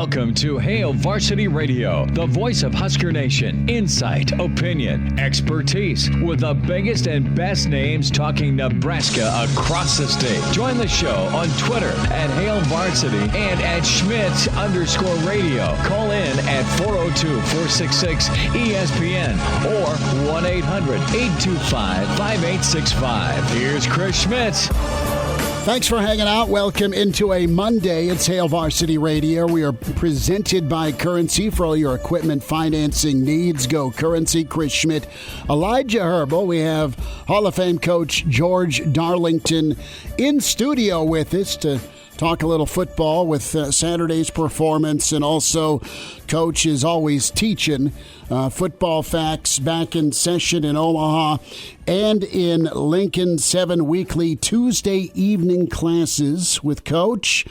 Welcome to Hail Varsity Radio, the voice of Husker Nation. Insight, opinion, expertise, with the biggest and best names talking Nebraska across the state. Join the show on Twitter at Hail Varsity and at Schmidt_radio. Call in at 402-466-ESPN or 1-800-825-5865. Here's Chris Schmidt. Thanks for hanging out. Welcome into a Monday. It's Hail Varsity Radio. We are presented by Currency for all your equipment financing needs. Go Currency. Chris Schmidt, Elijah Herbel. We have Hall of Fame coach George Darlington in studio with us to talk a little football with Saturday's performance, and also Coach is always teaching football facts back in session in Omaha and in Lincoln. 7 weekly Tuesday evening classes with Coach.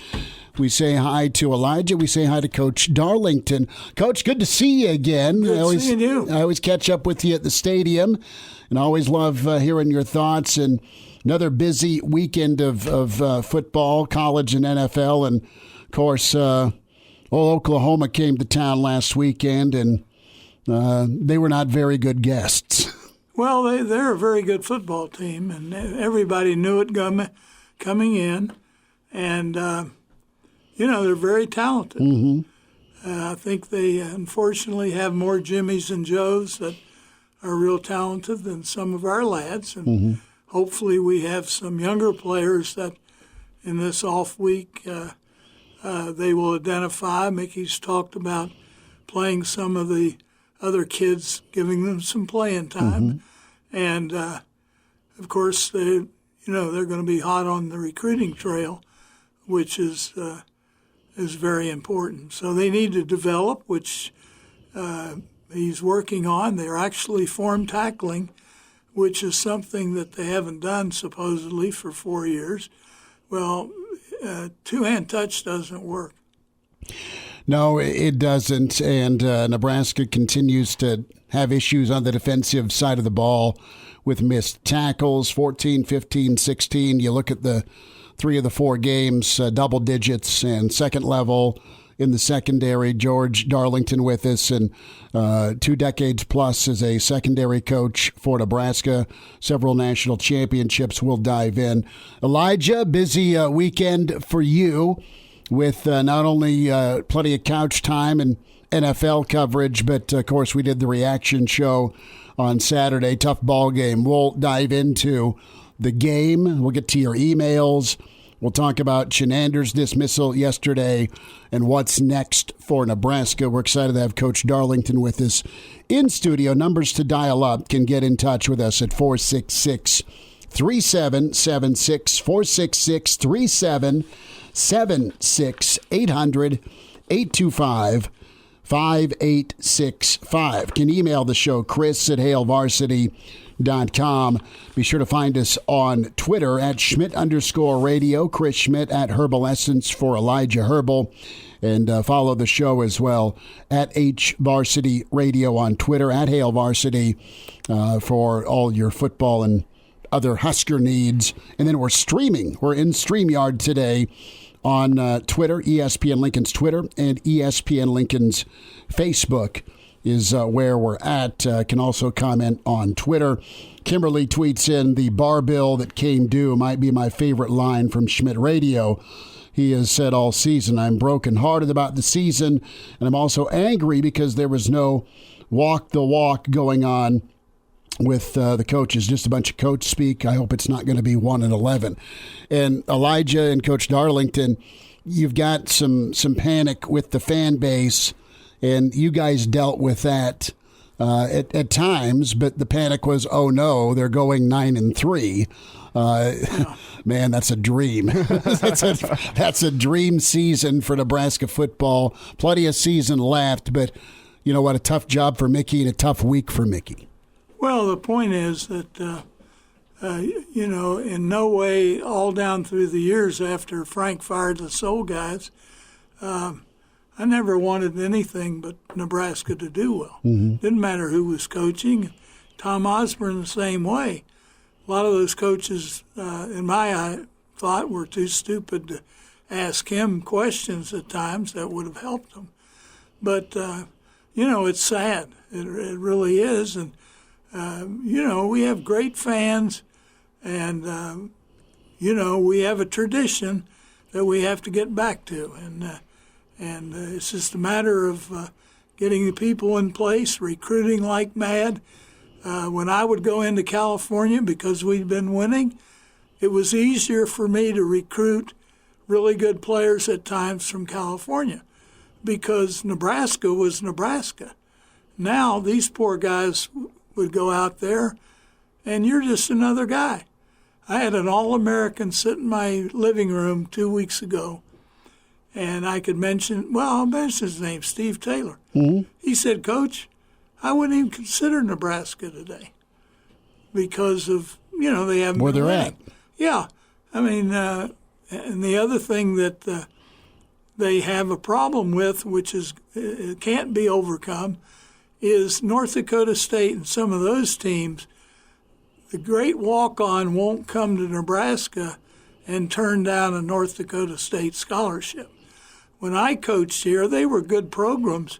We say hi to Elijah. We say hi to Coach Darlington. Coach, good to see you again. Good seeing you. I always catch up with you at the stadium, and I always love hearing your thoughts. And another busy weekend of football, college and NFL. And, of course, Oklahoma came to town last weekend, and they were not very good guests. Well, they're a very good football team, and everybody knew it coming in. And, they're very talented. Mm-hmm. I think they, unfortunately, have more Jimmies and Joes that are real talented than some of our lads. And hopefully we have some younger players that in this off week they will identify. Mickey's talked about playing some of the other kids, giving them some playing time. And, of course, they're going to be hot on the recruiting trail, which is very important. So they need to develop, which he's working on. They're actually form tackling, which is something that they haven't done supposedly for 4 years. Well, two-hand touch doesn't work. No, it doesn't, and Nebraska continues to have issues on the defensive side of the ball with missed tackles, 14, 15, 16. You look at the 3 of the 4 games, double digits, and second level in the secondary. George Darlington with us, and 2 decades plus as a secondary coach for Nebraska, several national championships. We'll dive in. Elijah, busy weekend for you with not only plenty of couch time and NFL coverage, but of course we did the reaction show on Saturday. Tough ball game. We'll dive into the game. We'll get to your emails. We'll talk about Chinander's dismissal yesterday and what's next for Nebraska. We're excited to have Coach Darlington with us in studio. Numbers to dial up, can get in touch with us at 466-3776, 466-3776, 800-825-5865. Can email the show, Chris at HailVarsity.com. Be sure to find us on Twitter at Schmidt_radio, Chris Schmidt at Herbal Essence for Elijah Herbel. And follow the show as well at HVarsity Radio on Twitter, at Hail Varsity, for all your football and other Husker needs. And then we're streaming. We're in StreamYard today on Twitter, ESPN Lincoln's Twitter, and ESPN Lincoln's Facebook is where we're at. Can also comment on Twitter. Kimberly tweets in, the bar bill that came due might be my favorite line from Schmidt Radio. He has said all season, I'm brokenhearted about the season, and I'm also angry because there was no walk the walk going on with the coaches, just a bunch of coach speak. I hope it's not going to be 1-11. And Elijah and Coach Darlington, you've got some panic with the fan base, and you guys dealt with that at times, but the panic was, oh no, they're going 9-3. Man, that's a dream. that's a dream season for Nebraska football. Plenty of season left, but you know what? A tough job for Mickey and a tough week for Mickey. Well, the point is that, in no way all down through the years after Frank fired the Soul guys, I never wanted anything but Nebraska to do well. Didn't matter who was coaching. Tom Osborne the same way. A lot of those coaches, in my thought, were too stupid to ask him questions at times that would have helped him. But, it's sad. It really is. And, we have great fans, and, we have a tradition that we have to get back to. And it's just a matter of getting the people in place, recruiting like mad. When I would go into California, because we'd been winning, it was easier for me to recruit really good players at times from California because Nebraska was Nebraska. Now these poor guys would go out there, and you're just another guy. I had an All-American sit in my living room 2 weeks ago, and I could I'll mention his name, Steve Taylor. Mm-hmm. He said, Coach, I wouldn't even consider Nebraska today because of, they haven't where been they're winning. at. Yeah. I mean, and the other thing that they have a problem with, which is it can't be overcome, is North Dakota State and some of those teams, the great walk-on won't come to Nebraska and turn down a North Dakota State scholarship. When I coached here, they were good programs,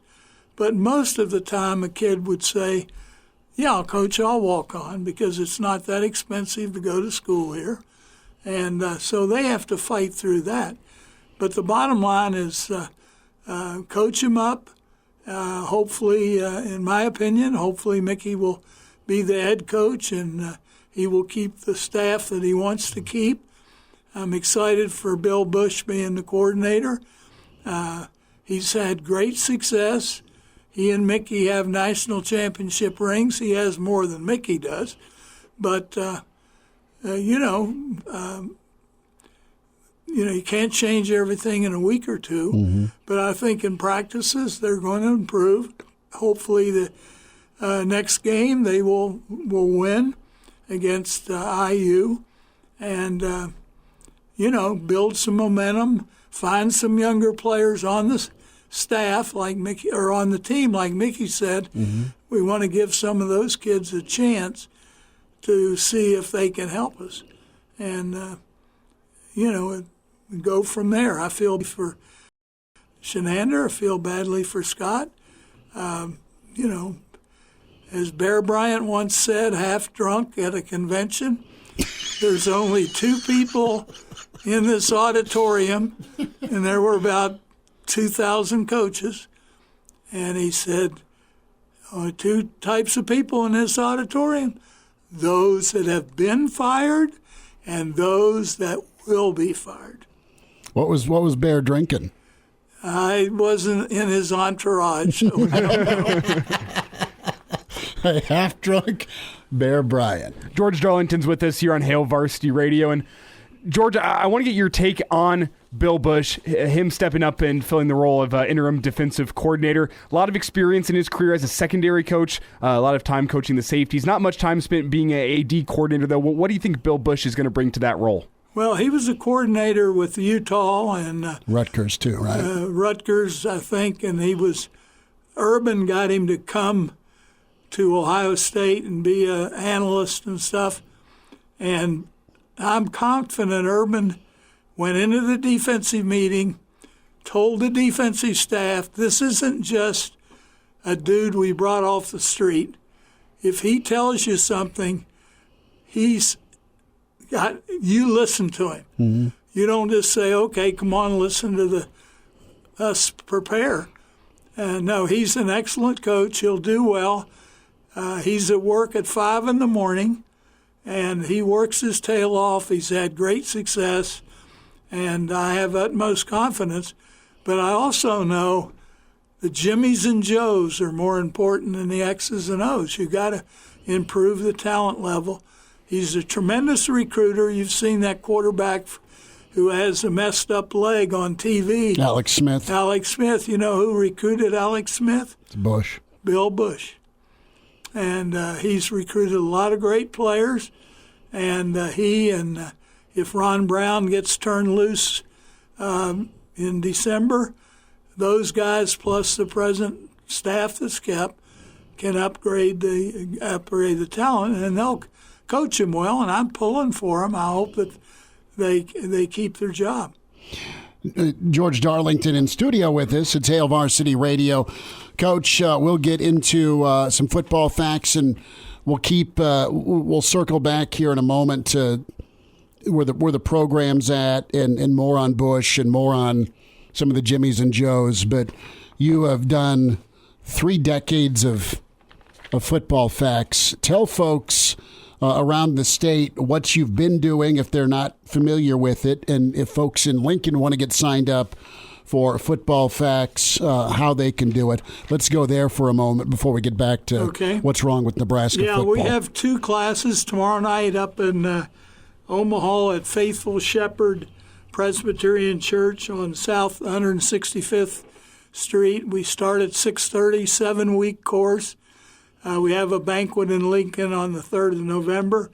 but most of the time a kid would say, yeah, Coach, I'll walk on because it's not that expensive to go to school here. And so they have to fight through that. But the bottom line is coach him up. Hopefully, in my opinion, hopefully Mickey will be the head coach and he will keep the staff that he wants to keep. I'm excited for Bill Bush being the coordinator. He's had great success. He and Mickey have national championship rings. He has more than Mickey does. But, you can't change everything in a week or two. Mm-hmm. But I think in practices they're going to improve. Hopefully the next game they will win against IU and, build some momentum, find some younger players on the staff like Mickey, or on the team like Mickey said. Mm-hmm. We want to give some of those kids a chance to see if they can help us. And, go from there. I feel for Chinander. I feel badly for Scott. As Bear Bryant once said, half drunk at a convention, there's only two people in this auditorium, and there were about 2,000 coaches. And he said, two types of people in this auditorium, those that have been fired and those that will be fired. What was Bear drinking? I wasn't in his entourage, so I don't know. A half-drunk Bear Bryant. George Darlington's with us here on Hail Varsity Radio. And, George, I want to get your take on Bill Bush, him stepping up and filling the role of interim defensive coordinator. A lot of experience in his career as a secondary coach, a lot of time coaching the safeties. Not much time spent being a AD coordinator, though. What do you think Bill Bush is going to bring to that role? Well, he was a coordinator with Utah and Rutgers too, right? Rutgers, I think, and Urban got him to come to Ohio State and be an analyst and stuff. And I'm confident Urban went into the defensive meeting, told the defensive staff, this isn't just a dude we brought off the street. If he tells you something, you listen to him. Mm-hmm. You don't just say, okay, come on, listen to us prepare. No, he's an excellent coach. He'll do well. He's at work at 5 a.m, and he works his tail off. He's had great success, and I have utmost confidence. But I also know the Jimmies and Joes are more important than the X's and O's. You got to improve the talent level. He's a tremendous recruiter. You've seen that quarterback who has a messed up leg on TV. Alex Smith. Alex Smith. You know who recruited Alex Smith? It's Bush. Bill Bush. And he's recruited a lot of great players. And if Ron Brown gets turned loose in December, those guys plus the present staff that's kept can upgrade the talent, and they'll coach him well, and I'm pulling for them. I hope that they keep their job. George Darlington in studio with us. It's Hail Varsity Radio. Coach, we'll get into some football facts, and we'll circle back here in a moment to where the program's at, and more on Bush and more on some of the Jimmies and Joes. But you have done 3 decades of football facts. Tell folks around the state what you've been doing if they're not familiar with it, and if folks in Lincoln want to get signed up for football facts, how they can do it. Let's go there for a moment before we get back to what's wrong with Nebraska football. We have 2 classes tomorrow night up in Omaha at Faithful Shepherd Presbyterian Church on South 165th Street. We start at 6:30, 7-week course. We have a banquet in Lincoln on the 3rd of November,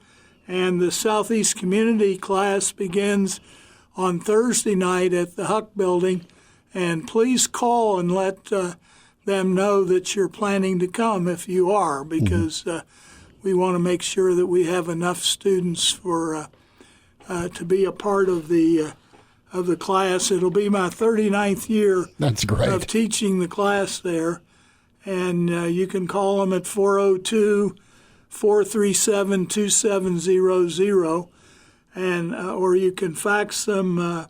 and the Southeast Community class begins on Thursday night at the Huck Building. And please call and let them know that you're planning to come if you are, because we want to make sure that we have enough students for to be a part of the class. It'll be my 39th year That's great. of teaching the class there. And you can call them at 402-437-2700, and or you can fax them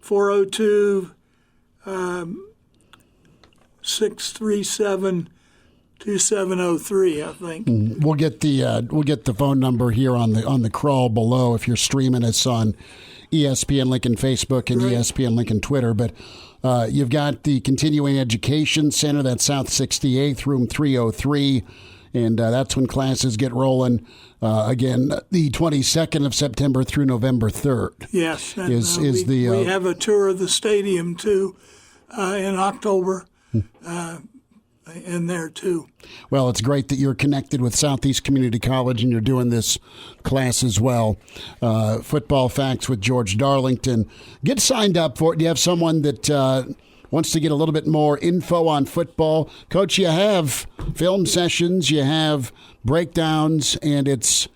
402-637-2703. I think. We'll get the phone number here on the crawl below if you're streaming us on ESPN Lincoln Facebook and ESPN Lincoln Twitter. But you've got the Continuing Education Center, that's South 68th, room 303, and that's when classes get rolling. Again, the 22nd of September through November 3rd. Yes, and, we have a tour of the stadium too in October. In there too. Well, it's great that you're connected with Southeast Community College and you're doing this class as well. Football Facts with George Darlington. Get signed up for it. Do you have someone that wants to get a little bit more info on football? Coach, you have film sessions, you have breakdowns, and it's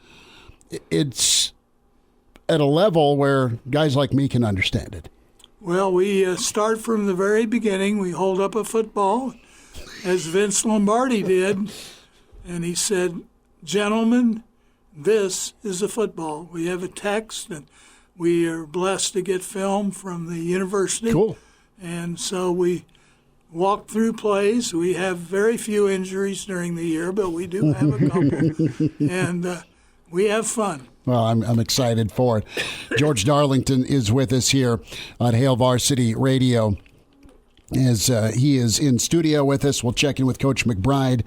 at a level where guys like me can understand it. Well, we start from the very beginning. We hold up a football, as Vince Lombardi did, and he said, "Gentlemen, this is a football." We have a text, and we are blessed to get film from the university. Cool. And so we walk through plays. We have very few injuries during the year, but we do have a couple. And we have fun. Well, I'm excited for it. George Darlington is with us here on Hail Varsity Radio. As he is in studio with us. We'll check in with Coach McBride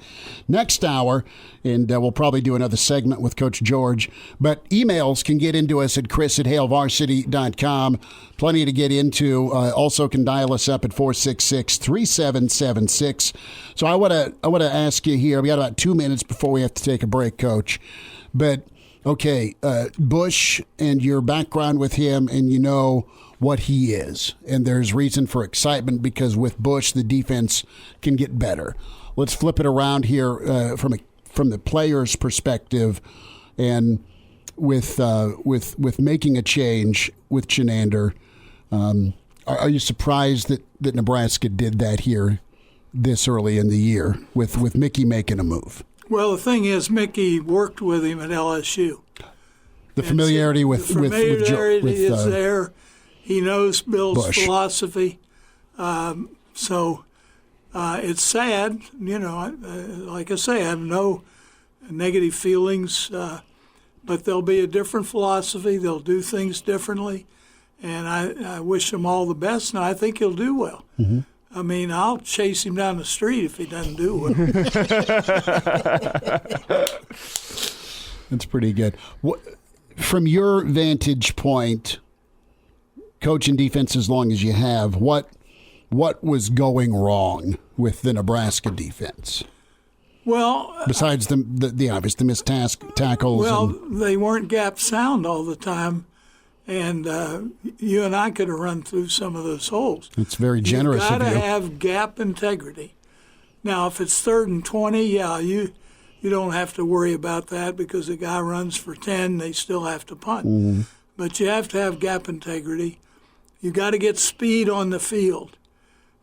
next hour, and we'll probably do another segment with Coach George. But emails can get into us at chris@hailvarsity.com. Plenty to get into. Also can dial us up at 466-3776. So I want to ask you here. We got about 2 minutes before we have to take a break, Coach. But, okay, Bush and your background with him, and you know what he is. And there's reason for excitement because with Bush, the defense can get better. Let's flip it around here from the player's perspective, and with making a change with Chinander. Are you surprised that Nebraska did that here this early in the year with Mickey making a move? Well, the thing is, Mickey worked with him at LSU. The familiarity with is there. He knows Bill's Bush. philosophy. So it's sad, like I say, I have no negative feelings, but there'll be a different philosophy. They'll do things differently, and I wish him all the best, and I think he'll do well. Mm-hmm. I mean, I'll chase him down the street if he doesn't do well. That's pretty good. From your vantage point, coaching defense as long as you have, what was going wrong with the Nebraska defense? Well, besides the obvious, the missed tackles. Well, they weren't gap sound all the time, and you and I could have run through some of those holes. It's very generous of you. You've got to have gap integrity. Now, if it's 3rd and 20, you don't have to worry about that because the guy runs for 10, they still have to punt. Mm-hmm. But you have to have gap integrity. You got to get speed on the field.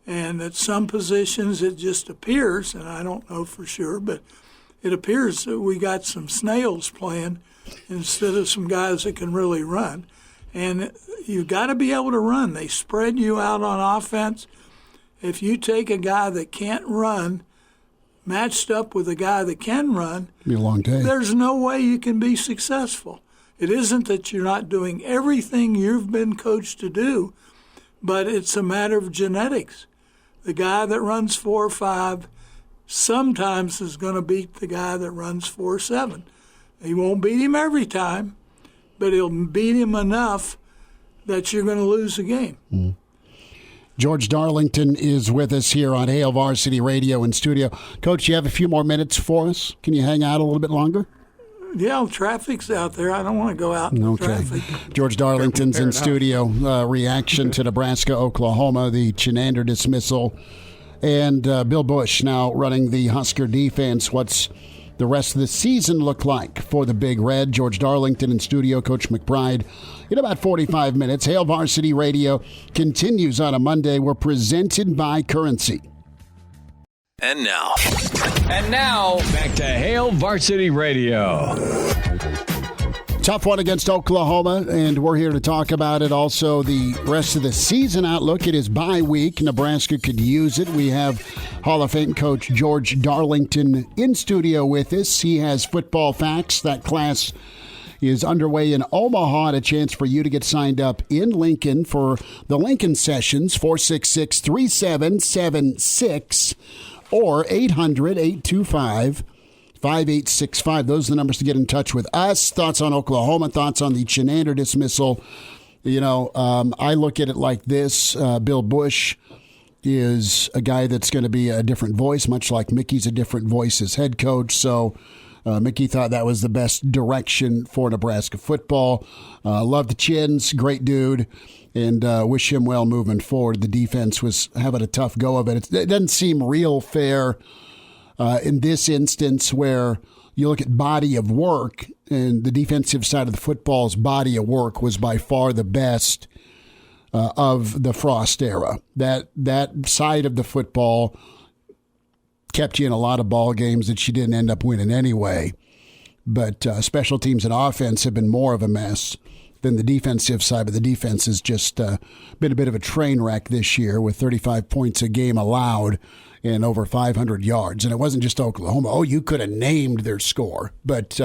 And at some positions it just appears, and I don't know for sure, but it appears that we got some snails playing instead of some guys that can really run. And you've got to be able to run. They spread you out on offense. If you take a guy that can't run matched up with a guy that can run, it'll be a long day. There's no way you can be successful. It isn't that you're not doing everything you've been coached to do, but it's a matter of genetics. The guy that runs 4.5 sometimes is going to beat the guy that runs 4.7. He won't beat him every time, but he'll beat him enough that you're going to lose the game. Mm. George Darlington is with us here on Hail Varsity Radio in studio. Coach, you have a few more minutes for us? Can you hang out a little bit longer? Yeah, traffic's out there. I don't want to go out in the traffic. George Darlington's in studio. Reaction to Nebraska-Oklahoma, the Chinander dismissal, and Bill Busch now running the Husker defense. What's the rest of the season look like for the Big Red? George Darlington in studio, Coach McBride in about 45 minutes. Hail Varsity Radio continues on a Monday. We're presented by Currency. And now, back to Hail Varsity Radio. Tough one against Oklahoma, and we're here to talk about it. Also, the rest of the season outlook. It is bye week. Nebraska could use it. We have Hall of Fame coach George Darlington in studio with us. He has football facts. That class is underway in Omaha, and a chance for you to get signed up in Lincoln for the Lincoln Sessions, 466-3776 or 800-825-5865. Those are the numbers to get in touch with us. Thoughts on Oklahoma, thoughts on the Chinander dismissal. You know, I look at it like this. Bill Busch is a guy that's going to be a different voice, much like Mickey's a different voice as head coach. So Mickey thought that was the best direction for Nebraska football. Love the Chins, great dude, and wish him well moving forward. The defense was having a tough go of it. It doesn't seem real fair in this instance where you look at body of work, and the defensive side of the football's body of work was by far the best of the Frost era. That side of the football kept you in a lot of ball games that you didn't end up winning anyway. But special teams and offense have been more of a mess than the defensive side. But the defense has just been a bit of a train wreck this year with 35 points a game allowed and over 500 yards. And it wasn't just Oklahoma. Oh, you could have named their score. But,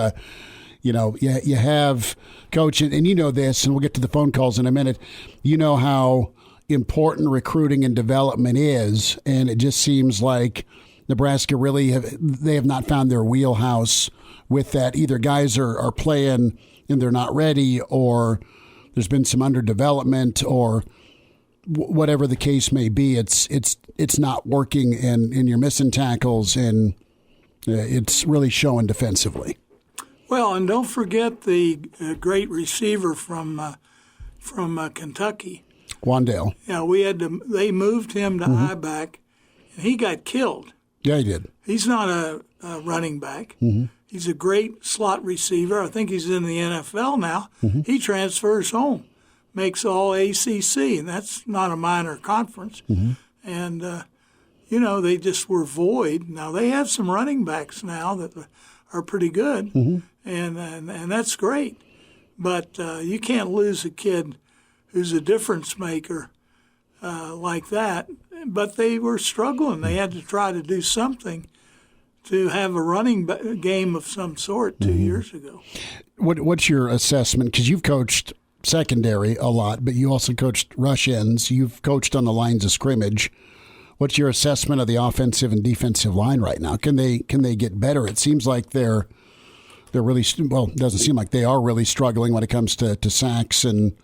you know, you have, Coach, and you know this, and we'll get to the phone calls in a minute. You know how important recruiting and development is, and it just seems like Nebraska really they have not found their wheelhouse with that. Either guys are playing and they're not ready, or there's been some underdevelopment, or whatever the case may be. It's not working, and you're missing tackles, and it's really showing defensively. Well, and don't forget the great receiver from Kentucky, Wandale. Yeah, they moved him to I-back, and he got killed. Yeah, he did. He's not a running back. Mm-hmm. He's a great slot receiver. I think he's in the NFL now. Mm-hmm. He transfers home, makes all ACC, and that's not a minor conference. Mm-hmm. And, you know, they just were void. Now, they have some running backs now that are pretty good, mm-hmm. and that's great. But you can't lose a kid who's a difference maker like that. But they were struggling. They had to try to do something to have a running game of some sort 2 years ago. What's your assessment? Because you've coached secondary a lot, but you also coached rush ends. You've coached on the lines of scrimmage. What's your assessment of the offensive and defensive line right now? Can they get better? It seems like they're really, well, it doesn't seem like they are really struggling when it comes to sacks and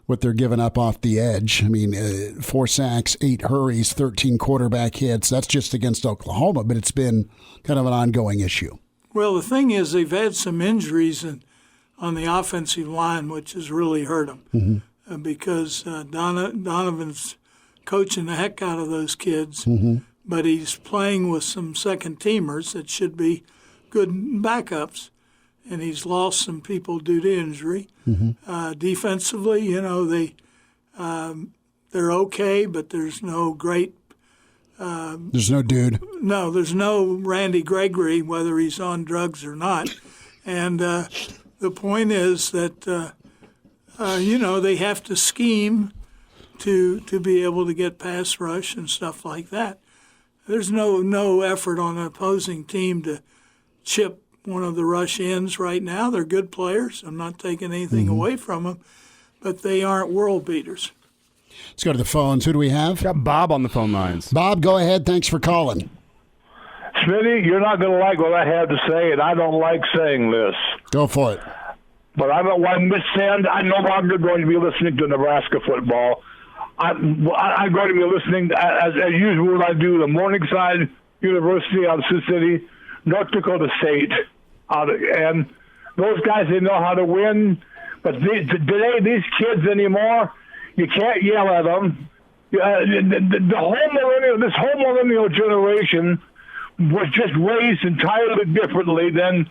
what they're giving up off the edge. I mean, 4 sacks, 8 hurries, 13 quarterback hits. That's just against Oklahoma, but it's been kind of an ongoing issue. Well, the thing is they've had some injuries on the offensive line, which has really hurt them mm-hmm. Because Donovan's coaching the heck out of those kids, mm-hmm. but he's playing with some second-teamers that should be good backups. And he's lost some people due to injury. Mm-hmm. Defensively, you know, They're okay, but there's no great. There's no dude. No, there's no Randy Gregory, whether he's on drugs or not. And the point is that, they have to scheme to be able to get pass rush and stuff like that. There's no effort on an opposing team to chip one of the rush ends right now. They're good players. I'm not taking anything away from them, but they aren't world beaters. Let's go to the phones. Who do we have? Got Bob on the phone lines. Bob, go ahead. Thanks for calling. Smitty, you're not going to like what I have to say, and I don't like saying this. Go for it. But I'm no longer going to be listening to Nebraska football. I'm going to be listening, as usual, I do the Morningside University out of Sioux City, North Dakota State. And those guys, they know how to win. But today, these kids anymore, you can't yell at them. This whole millennial generation was just raised entirely differently than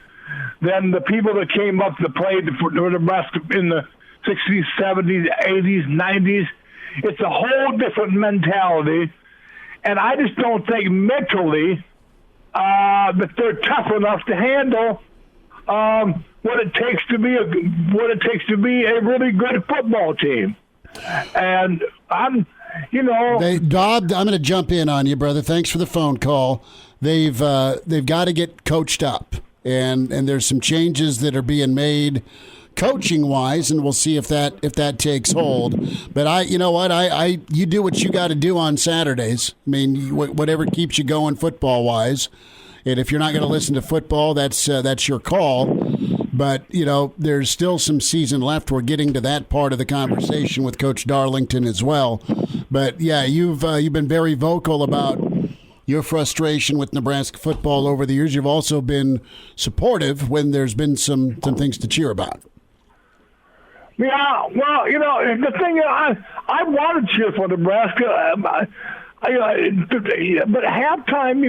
the people that came up that played for Nebraska in the 60s, 70s, 80s, 90s. It's a whole different mentality, and I just don't think mentally that they're tough enough to handle what it takes to be a really good football team. And Bob, I'm going to jump in on you, brother. Thanks for the phone call. They've got to get coached up, and there's some changes that are being made coaching wise, and we'll see if that takes hold. But you do what you got to do on Saturdays. I mean, whatever keeps you going football wise. And if you're not going to listen to football, that's your call. But there's still some season left. We're getting to that part of the conversation with Coach Darlington as well. But yeah, you've been very vocal about your frustration with Nebraska football over the years. You've also been supportive when there's been some things to cheer about. Yeah, well, the thing is, I want to cheer for Nebraska, but halftime,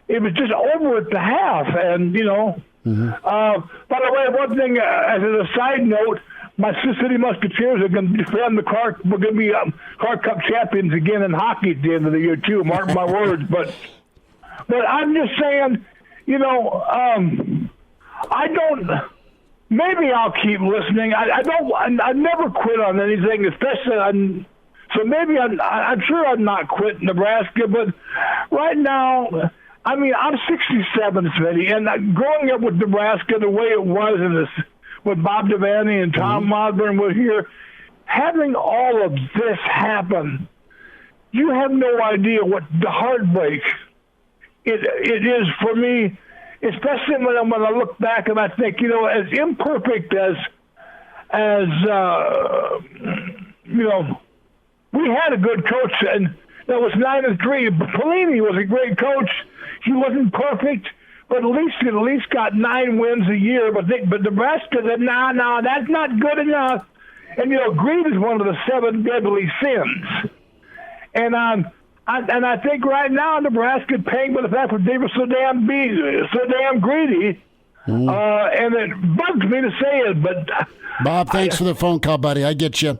it was just over at the half, and By the way, one thing as a side note, my Sioux City Musketeers are going to defend the Clark. We're going to be Clark Cup champions again in hockey at the end of the year too. Mark my words. But I'm just saying, I don't. Maybe I'll keep listening. I never quit on anything, especially so maybe I'm sure I'm not quitting Nebraska, but right now, I mean, I'm 67, Smitty, and growing up with Nebraska the way it was with Bob Devaney and Tom Osborne were here, having all of this happen, you have no idea what the heartbreak it is for me, especially when I look back and I think, as imperfect as we had a good coach, and that was 9-3. Pelini was a great coach. He wasn't perfect, but at least got 9 wins a year. But Nebraska said, no, that's not good enough. And greed is one of the 7 deadly sins. And I think right now Nebraska paying for the fact that they were so damn greedy. And it bugs me to say it, but Bob, thanks for the phone call, buddy. I get you.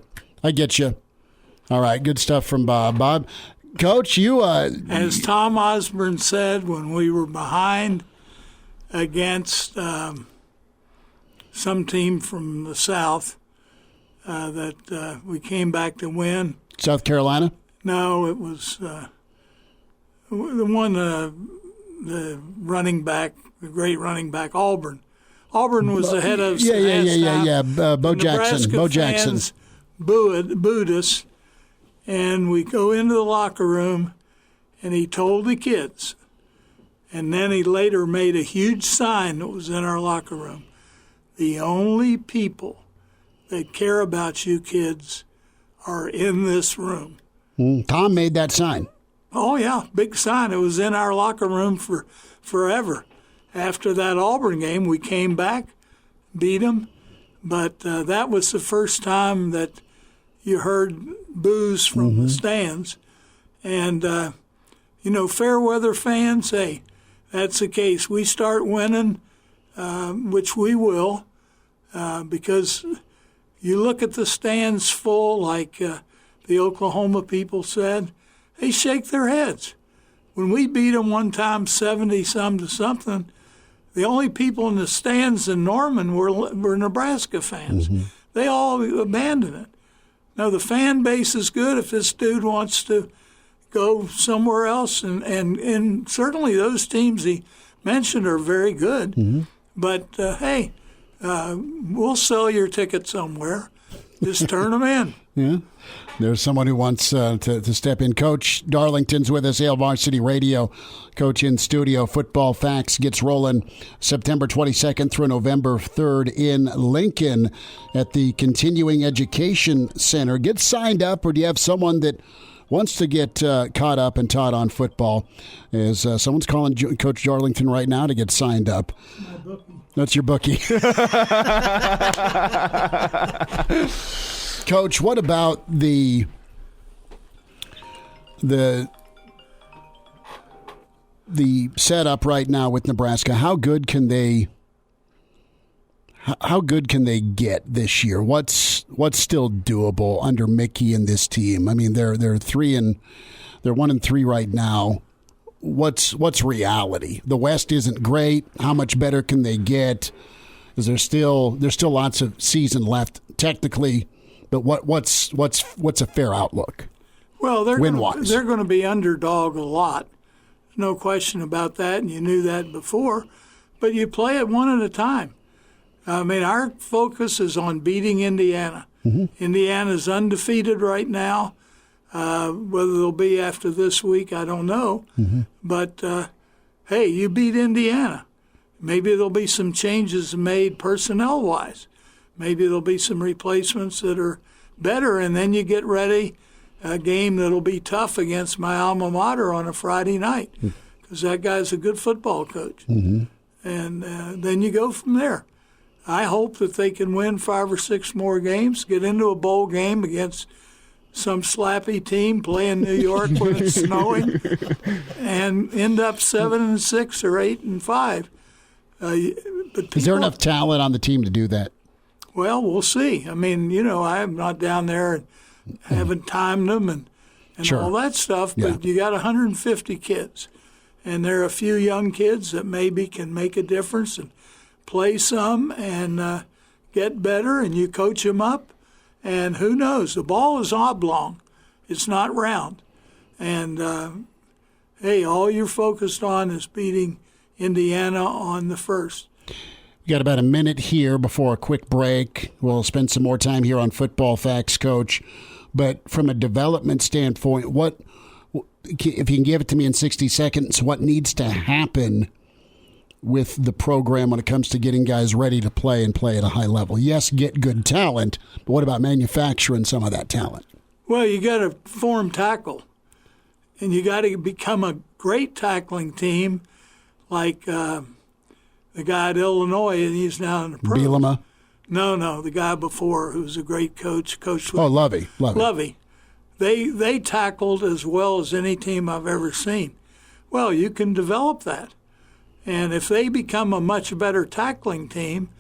All right, good stuff from Bob. Bob, Coach, you as Tom Osborne said when we were behind against some team from the South that we came back to win. South Carolina? No, it was the one, the running back, the great running back, Auburn. Auburn was the head of Yeah. Bo Jackson. Bo Jackson. Booed us, and we go into the locker room, and he told the kids, and then he later made a huge sign that was in our locker room. The only people that care about you kids are in this room. Tom made that sign. Oh, yeah, big sign. It was in our locker room for forever. After that Auburn game, we came back, beat them, but that was the first time that you heard boos from the stands. And, fair weather fans, hey, that's the case. We start winning, which we will, because, You look at the stands full, like the Oklahoma people said, they shake their heads. When we beat them one time 70-some to something, the only people in the stands in Norman were Nebraska fans. Mm-hmm. They all abandoned it. Now, the fan base is good if this dude wants to go somewhere else, and certainly those teams he mentioned are very good. Mm-hmm. But, hey, we'll sell your ticket somewhere. Just turn them in. Yeah. There's someone who wants to step in. Coach Darlington's with us, Hail Varsity Radio. Coach in studio. Football Facts gets rolling September 22nd through November 3rd in Lincoln at the Continuing Education Center. Get signed up, or do you have someone that wants to get caught up and taught on football? As someone's calling Coach Darlington right now to get signed up. My bookie. That's your bookie. Coach, what about the setup right now with Nebraska? How good can they get this year? What's still doable under Mickey and this team? I mean, they're 1-3 right now. What's reality? The West isn't great. How much better can they get? Is there's still lots of season left technically, but what's a fair outlook? Well, they're win-wise? They're going to be underdog a lot. No question about that, and you knew that before. But you play it one at a time. I mean, our focus is on beating Indiana. Mm-hmm. Indiana's undefeated right now. Whether they'll be after this week, I don't know. Mm-hmm. But, hey, you beat Indiana. Maybe there'll be some changes made personnel-wise. Maybe there'll be some replacements that are better, and then you get ready a game that'll be tough against my alma mater on a Friday night, because that guy's a good football coach. Mm-hmm. And then you go from there. I hope that they can win 5 or 6 more games, get into a bowl game against some slappy team playing New York when it's snowing, and end up 7-6 or 8-5. Is there enough talent on the team to do that? Well, we'll see. I mean, I'm not down there and haven't timed them and sure. all that stuff, but you got 150 kids, and there are a few young kids that maybe can make a difference and play some and get better, and you coach them up. And who knows? The ball is oblong. It's not round. And, hey, all you're focused on is beating Indiana on the 1st. We got about a minute here before a quick break. We'll spend some more time here on Football Facts, Coach. But from a development standpoint, if you can give it to me in 60 seconds, what needs to happen with the program when it comes to getting guys ready to play and play at a high level? Yes, get good talent, but what about manufacturing some of that talent? Well, you got to form tackle, and you got to become a great tackling team, like the guy at Illinois, and he's now in the pros. Bielema? No, the guy before, who was a great coach. Lovey. They tackled as well as any team I've ever seen. Well, you can develop that. And if they become a much better tackling team,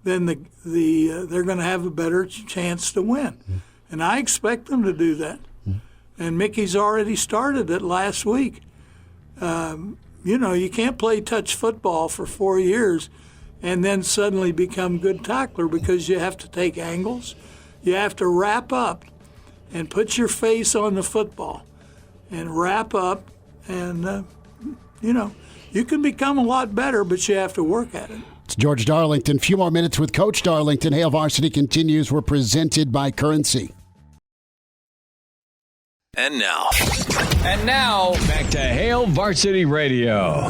then they're going to have a better chance to win. Mm-hmm. And I expect them to do that. Mm-hmm. And Mickey's already started it last week. You can't play touch football for 4 years and then suddenly become good tackler, because you have to take angles. You have to wrap up and put your face on the football and wrap up and, you can become a lot better, but you have to work at it. It's George Darlington. A few more minutes with Coach Darlington. Hail Varsity continues. We're presented by Currency. And now, back to Hail Varsity Radio.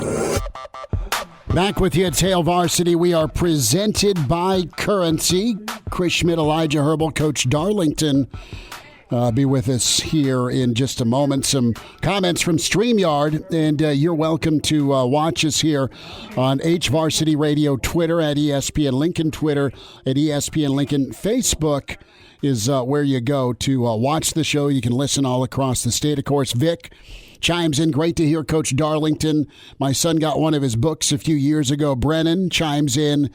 Back with you. It's Hail Varsity. We are presented by Currency. Chris Schmidt, Elijah Herbel, Coach Darlington be with us here in just a moment. Some comments from StreamYard, and you're welcome to watch us here on Varsity Radio Twitter at ESPN Lincoln, Twitter at ESPN Lincoln. Facebook is where you go to watch the show. You can listen all across the state. Of course, Vic chimes in. Great to hear Coach Darlington. My son got one of his books a few years ago. Brennan chimes in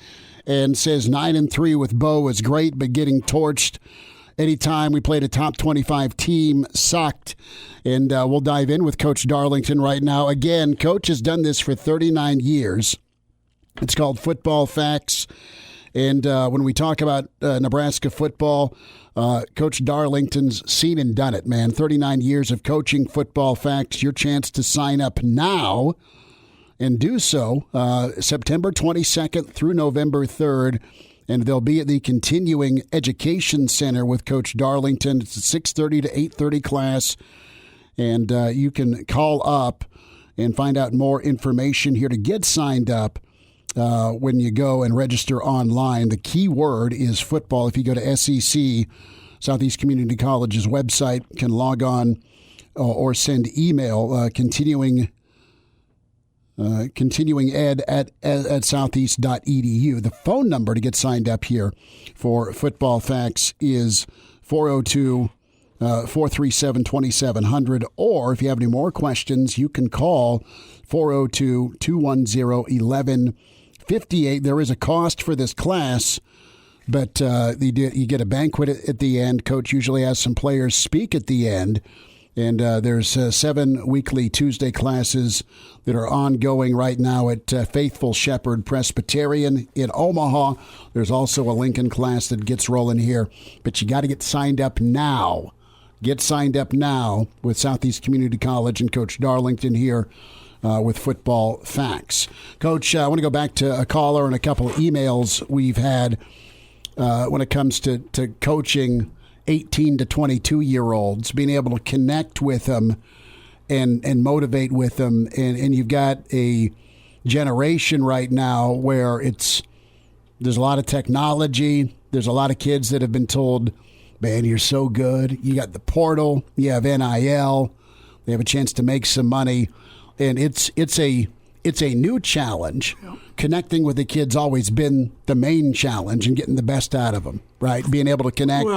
and says 9-3 with Bo was great, but getting torched anytime we played a top 25 team sucked. And we'll dive in with Coach Darlington right now. Again, Coach has done this for 39 years. It's called Football Facts. And when we talk about Nebraska football, Coach Darlington's seen and done it, man. 39 years of coaching. Football Facts. Your chance to sign up now and do so September 22nd through November 3rd. And they'll be at the Continuing Education Center with Coach Darlington. It's a 6:30 to 8:30 class. And you can call up and find out more information here to get signed up when you go and register online. The key word is football. If you go to SEC, Southeast Community College's website, can log on or send email continuing ed at southeast.edu. The phone number to get signed up here for Football Facts is 437-2700. Or if you have any more questions, you can call 402-210-1158. There is a cost for this class, but you get a banquet at the end. Coach usually has some players speak at the end. And there's 7 weekly Tuesday classes that are ongoing right now at Faithful Shepherd Presbyterian in Omaha. There's also a Lincoln class that gets rolling here. But you got to get signed up now. Get signed up now with Southeast Community College and Coach Darlington here with Football Facts. Coach, I want to go back to a caller and a couple of emails we've had when it comes to coaching 18 to 22-year-olds, being able to connect with them and motivate with them. And you've got a generation right now where there's a lot of technology. There's a lot of kids that have been told, man, you're so good. You got the portal. You have NIL. They have a chance to make some money. And it's a new challenge. Yep. Connecting with the kids always been the main challenge and getting the best out of them, right? Being able to connect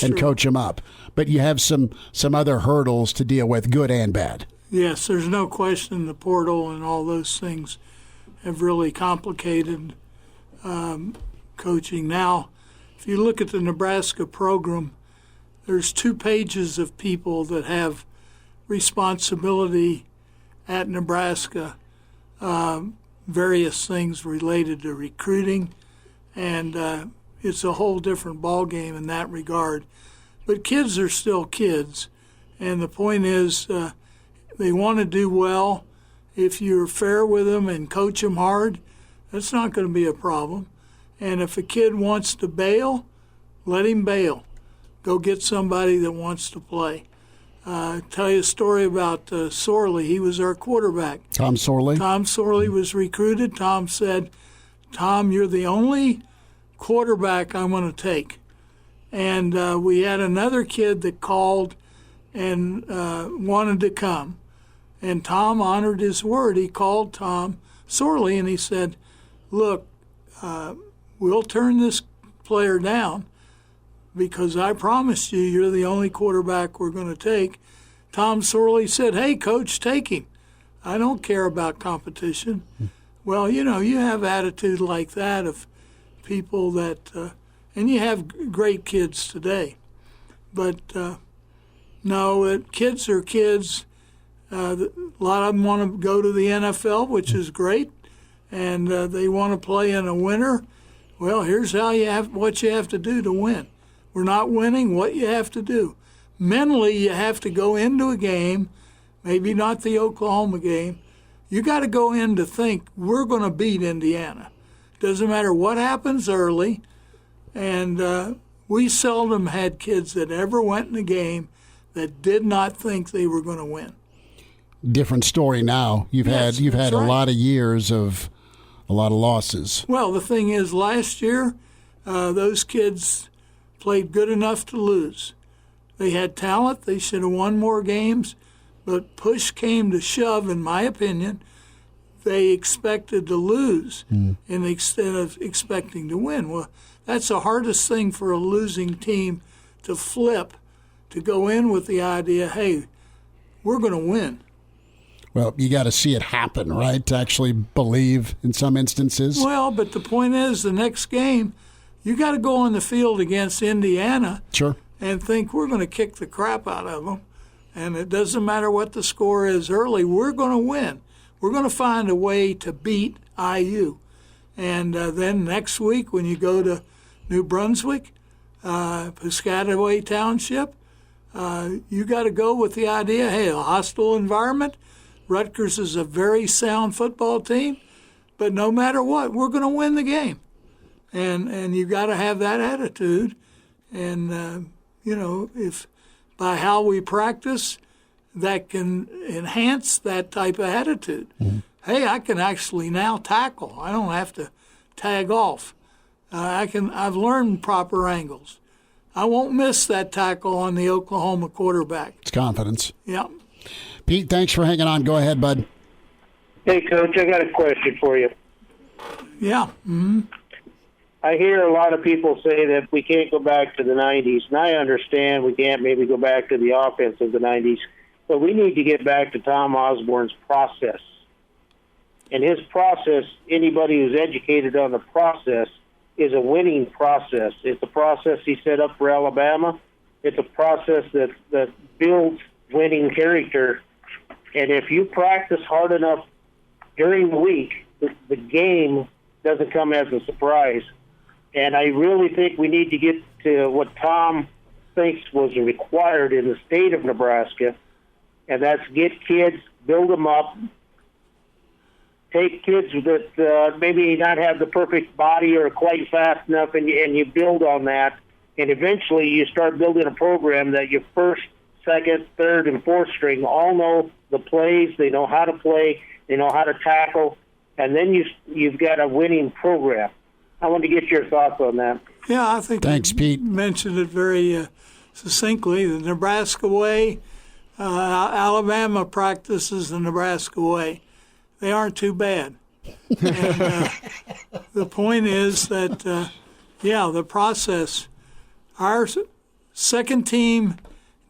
and coach them up. But you have some other hurdles to deal with, good and bad. Yes, there's no question the portal and all those things have really complicated coaching. Now, if you look at the Nebraska program, there's 2 pages of people that have responsibility at Nebraska, various things related to recruiting, and it's a whole different ballgame in that regard. But kids are still kids, and the point is they want to do well. If you're fair with them and coach them hard, that's not going to be a problem. And if a kid wants to bail, let him bail. Go get somebody that wants to play. Tell you a story about Sorley. He was our quarterback. Tom Sorley? Tom Sorley was recruited. Tom said, Tom, you're the only quarterback I'm going to take. And we had another kid that called and wanted to come. And Tom honored his word. He called Tom Sorley and he said, look, we'll turn this player down, because I promised you're the only quarterback we're going to take. Tom Sorley said, hey, coach, take him. I don't care about competition. Well, you have attitude like that of people that, and you have great kids today. But, no, kids are kids. A lot of them want to go to the NFL, which is great, and they want to play in a winter. Well, here's what you have to do to win. We're not winning, what you have to do. Mentally, you have to go into a game, maybe not the Oklahoma game. You got to go in to think, we're going to beat Indiana. Doesn't matter what happens early. And we seldom had kids that ever went in a game that did not think they were going to win. Different story now. You've had right. A lot of years of a lot of losses. Well, the thing is, last year, those kids played good enough to lose. They had talent. They should have won more games. But push came to shove, in my opinion. They expected to lose instead of expecting to win. Well, that's the hardest thing for a losing team to flip, to go in with the idea, hey, we're going to win. Well, you got to see it happen, right, to actually believe in some instances. Well, but the point is, the next game, you got to go on the field against Indiana Sure. and think we're going to kick the crap out of them. And it doesn't matter what the score is early, we're going to win. We're going to find a way to beat IU. And then next week when you go to New Brunswick, Piscataway Township, you got to go with the idea, hey, a hostile environment. Rutgers is a very sound football team, but no matter what, we're going to win the game. And you got to have that attitude. And, if by how we practice, that can enhance that type of attitude. Mm-hmm. Hey, I can actually now tackle. I don't have to tag off. I've learned proper angles. I won't miss that tackle on the Oklahoma quarterback. It's confidence. Yeah. Pete, thanks for hanging on. Go ahead, bud. Hey, Coach, I got a question for you. Yeah. Mm-hmm. I hear a lot of people say that we can't go back to the 90s, and I understand we can't maybe go back to the offense of the 90s, but we need to get back to Tom Osborne's process. And his process, anybody who's educated on the process, is a winning process. It's a process he set up for Alabama. It's a process that builds winning character. And if you practice hard enough during the week, the game doesn't come as a surprise. And I really think we need to get to what Tom thinks was required in the state of Nebraska, and that's get kids, build them up, take kids that maybe not have the perfect body or quite fast enough, and you build on that. And eventually you start building a program that your first, second, third, and fourth string all know the plays, they know how to play, they know how to tackle, and then you've got a winning program. I want to get your thoughts on that. Yeah, I think Thanks, Pete. Mentioned it very succinctly. The Nebraska way, Alabama practices the Nebraska way. They aren't too bad. And, the point is that, the process, our second team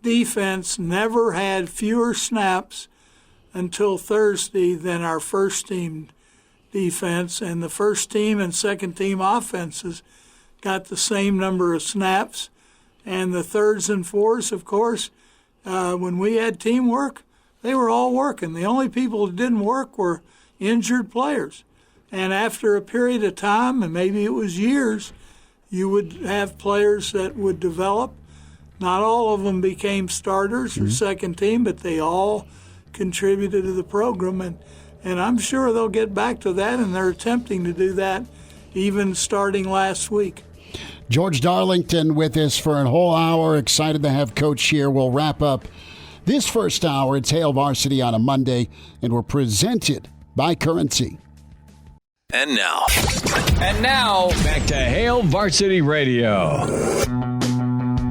defense never had fewer snaps until Thursday than our first team defense, and the first team and second team offenses got the same number of snaps. And the thirds and fours, of course, when we had teamwork, they were all working. The only people that didn't work were injured players. And after a period of time, and maybe it was years, you would have players that would develop. Not all of them became starters or second team, but they all contributed to the program. And I'm sure they'll get back to that, and they're attempting to do that even starting last week. George Darlington with us for a whole hour. Excited to have Coach here. We'll wrap up this first hour. It's Hail Varsity on a Monday, and we're presented by Currency. And now, back to Hail Varsity Radio.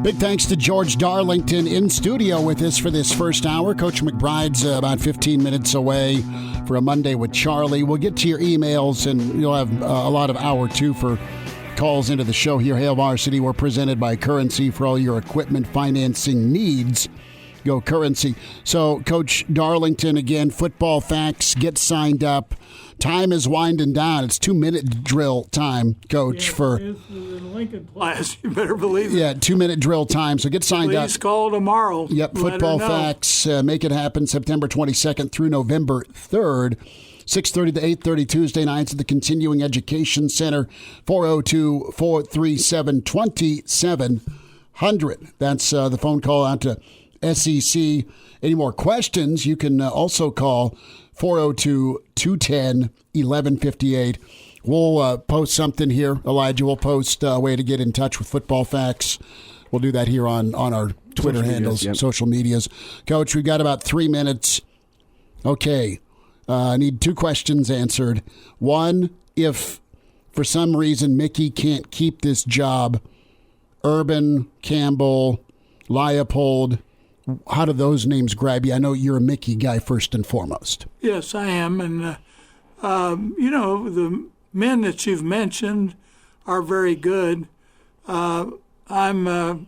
Big thanks to George Darlington in studio with us for this first hour. Coach McBride's about 15 minutes away for a Monday with Charlie. We'll get to your emails, and you'll have a lot of hour two for calls into the show here. Hail Varsity, we're presented by Currency for all your equipment financing needs. Go Currency. So, Coach Darlington, again, football facts, get signed up. Time is winding down. It's 2-minute drill time, Coach. For it's the Lincoln class. You better believe it. Yeah, 2-minute drill time. So get signed up. Please call tomorrow. Yep, football facts. Make it happen September 22nd through November 3rd. 6:30 to 8:30 Tuesday nights at the Continuing Education Center, 402-437-2700. That's the phone call out to SEC. Any more questions, you can also call 402-210-1158. We'll post something here, Elijah. We'll post a way to get in touch with Football Facts. We'll do that here on our Twitter handles, social medias. Coach, we've got about 3 minutes. Okay. I need 2 questions answered. One, if for some reason Mickey can't keep this job, Urban, Campbell, Leopold, how do those names grab you? I know you're a Mickey guy first and foremost. Yes, I am. And, the men that you've mentioned are very good. I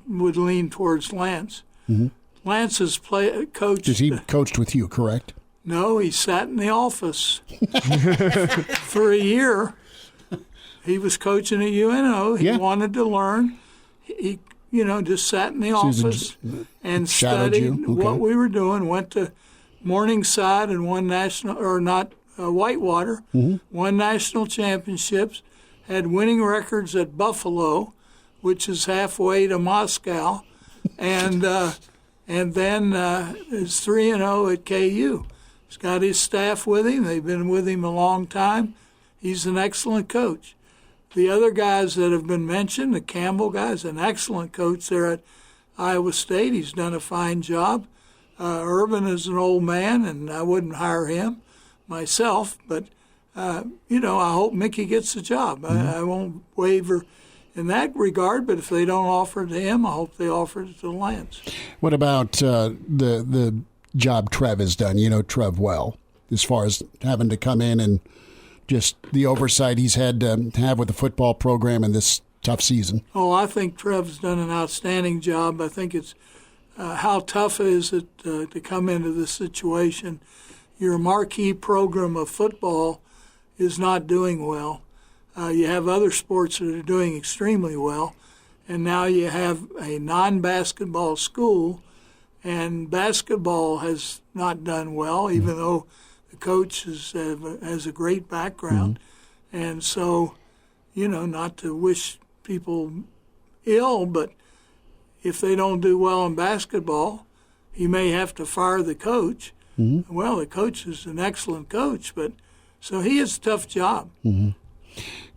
would lean towards Lance. Mm-hmm. Lance has coached. He coached with you, correct? No, he sat in the office for a year. He was coaching at UNO. He wanted to learn. He, just sat in the office and studied what we were doing. Went to Morningside and won Whitewater. Won national championships. Had winning records at Buffalo, which is halfway to Moscow, and then is 3-0 at KU. He's got his staff with him. They've been with him a long time. He's an excellent coach. The other guys that have been mentioned, the Campbell guy's an excellent coach there at Iowa State. He's done a fine job. Urban is an old man, and I wouldn't hire him myself, but I hope Mickey gets the job. I won't waver in that regard, but if they don't offer it to him, I hope they offer it to Lance. What about the job Trev has done? You know Trev well, as far as having to come in and just the oversight he's had to have with the football program in this tough season. Oh, I think Trev's done an outstanding job. I think it's how tough is it to come into this situation. Your marquee program of football is not doing well. You have other sports that are doing extremely well, and now you have a non-basketball school, and basketball has not done well, even though the coach has a great background. And so, not to wish people ill, but if they don't do well in basketball, he may have to fire the coach. Well, the coach is an excellent coach, but so he has a tough job.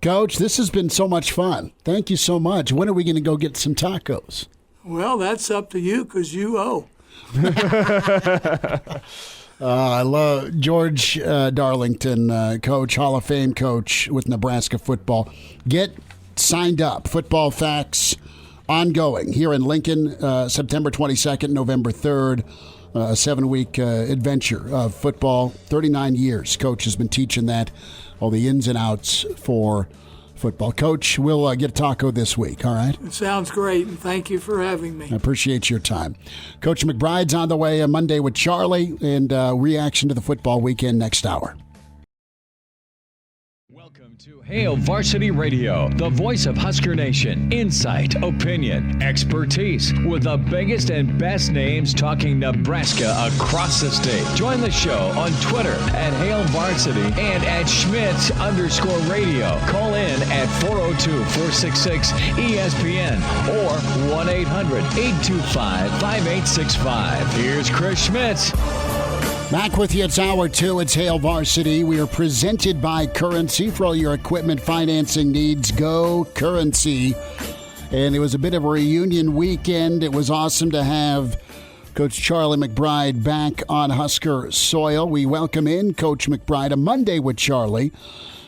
Coach, this has been so much fun. Thank you so much. When are we going to go get some tacos? Well, that's up to you because you owe. I love George Darlington, coach, Hall of Fame coach with Nebraska football. Get signed up. Football Facts ongoing here in Lincoln, September 22nd, November 3rd. A 7-week adventure of football. 39 years Coach has been teaching that, all the ins and outs for football. Coach, we'll get a taco this week, all right? It sounds great, and thank you for having me. I appreciate your time. Coach McBride's on the way Monday with Charlie, and reaction to the football weekend next hour. Welcome to Hail Varsity Radio, the voice of Husker Nation. Insight, opinion, expertise, with the biggest and best names talking Nebraska across the state. Join the show on Twitter at Hail Varsity and at Schmidt_radio. Call in at 402-466-ESPN or 1-800-825-5865. Here's Chris Schmidt. Back with you, it's hour 2. It's Hail Varsity. We are presented by Currency. For all your equipment financing needs, go Currency. And it was a bit of a reunion weekend. It was awesome to have Coach Charlie McBride back on Husker soil. We welcome in Coach McBride, a Monday with Charlie.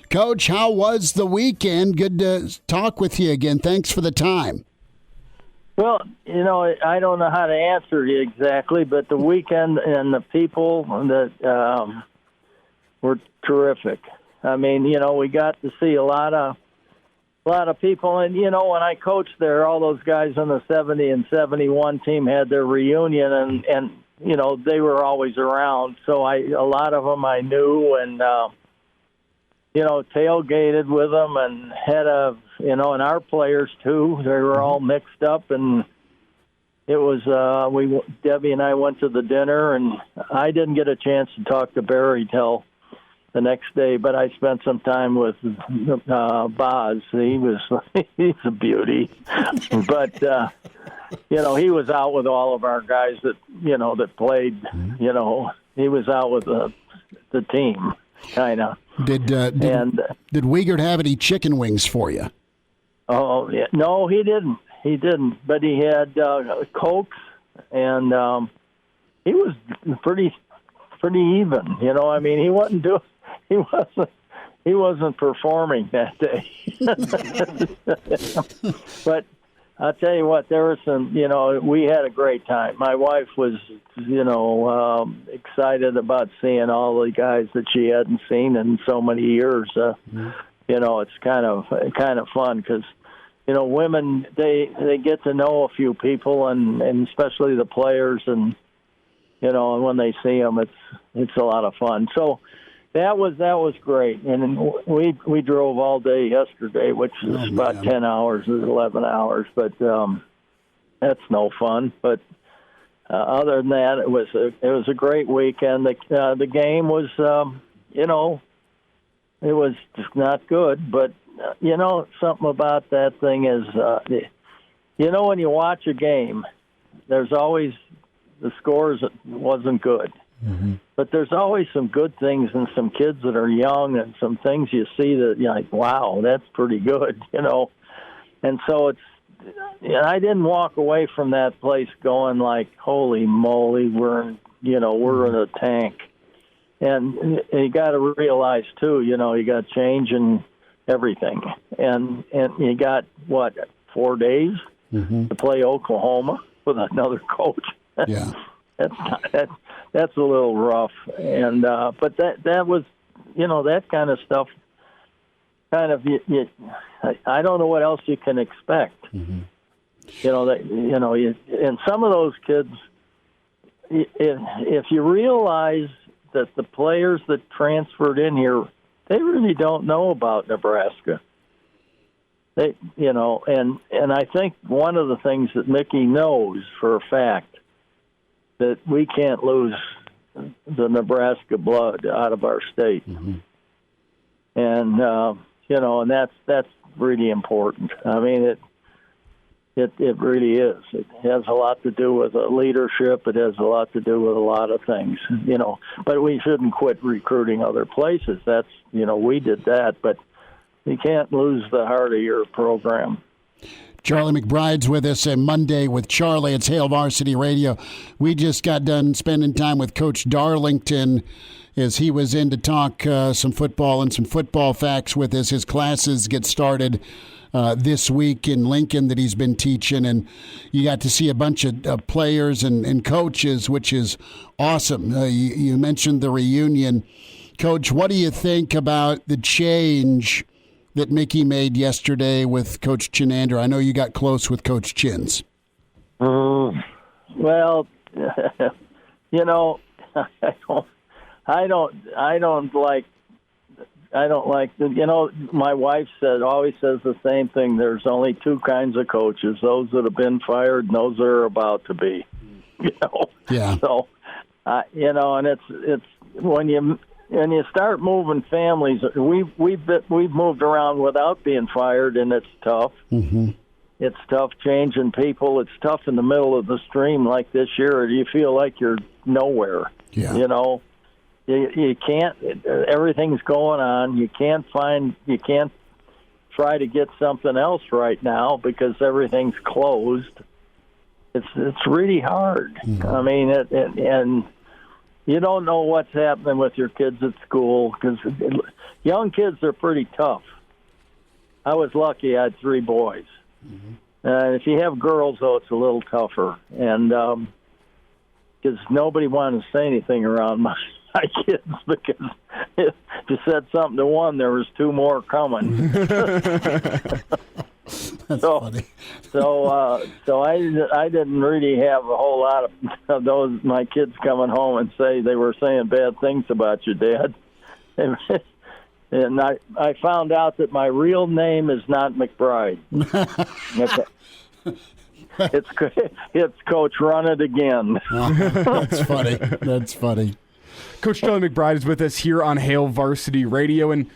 Coach, how was the weekend? Good to talk with you again. Thanks for the time. Well, I don't know how to answer you exactly, but the weekend and the people that were terrific. I mean, we got to see a lot of people, and when I coached there, all those guys on the 70 and 71 team had their reunion, and they were always around. So a lot of them I knew, and tailgated with them, and had and our players too. They were all mixed up, and it was Debbie and I went to the dinner, and I didn't get a chance to talk to Barry till the next day, but I spent some time with Boz. He's a beauty, but he was out with all of our guys that that played. He was out with the team, kind of. Did Wiegert have any chicken wings for you? Oh, yeah. No, he didn't. But he had Cokes, and he was pretty even. I mean, he wasn't performing that day. But I'll tell you what, there was some. We had a great time. My wife was, excited about seeing all the guys that she hadn't seen in so many years. It's kind of fun because, women, they get to know a few people, and especially the players, and And when they see them, it's a lot of fun. So that was great. And we drove all day yesterday, which is about 10 hours, 11 hours, but that's no fun. But other than that, it was a great weekend. The game was, it was just not good, but something about that thing is, when you watch a game, there's always the scores wasn't good, but there's always some good things and some kids that are young and some things you see that you're like, wow, that's pretty good, And so I didn't walk away from that place going like, holy moly, we're in a tank. And you got to realize too, you got change in everything, and you got 4 days to play Oklahoma with another coach. Yeah, that's a little rough, and but that was, that kind of stuff. Kind of, I don't know what else you can expect. And some of those kids, if you realize that the players that transferred in here, they really don't know about Nebraska. And I think one of the things that Mickey knows for a fact that we can't lose the Nebraska blood out of our state. And and that's really important. I mean, it really is. It has a lot to do with leadership. It has a lot to do with a lot of things, But we shouldn't quit recruiting other places. That's, we did that, but you can't lose the heart of your program. Charlie McBride's with us on Monday with Charlie. It's Hail Varsity Radio. We just got done spending time with Coach Darlington as he was in to talk some football and some football facts with us. His classes get started this week in Lincoln that he's been teaching, and you got to see a bunch of players and coaches, which is awesome. You mentioned the reunion. Coach, what do you think about the change that Mickey made yesterday with Coach Chinander? I know you got close with Coach Chins. Well, I don't like my wife always says the same thing. There's only two kinds of coaches: those that have been fired and those that are about to be. Yeah. So, and it's when you start moving families. We've moved around without being fired, and it's tough. It's tough changing people. It's tough in the middle of the stream like this year. You feel like you're nowhere. Yeah. You can't. Everything's going on. You can't try to get something else right now because everything's closed. It's really hard. I mean, and you don't know what's happening with your kids at school because young kids are pretty tough. I was lucky; I had 3 boys. If you have girls, though, it's a little tougher, and because nobody wanted to say anything around my kids because if you said something to one, there was 2 more coming. That's funny. So I didn't really have a whole lot of those my kids coming home and say they were saying bad things about your dad. And I found out that my real name is not McBride. It's Coach Run It Again. That's funny. That's funny. Coach Charlie McBride is with us here on Hail Varsity Radio. And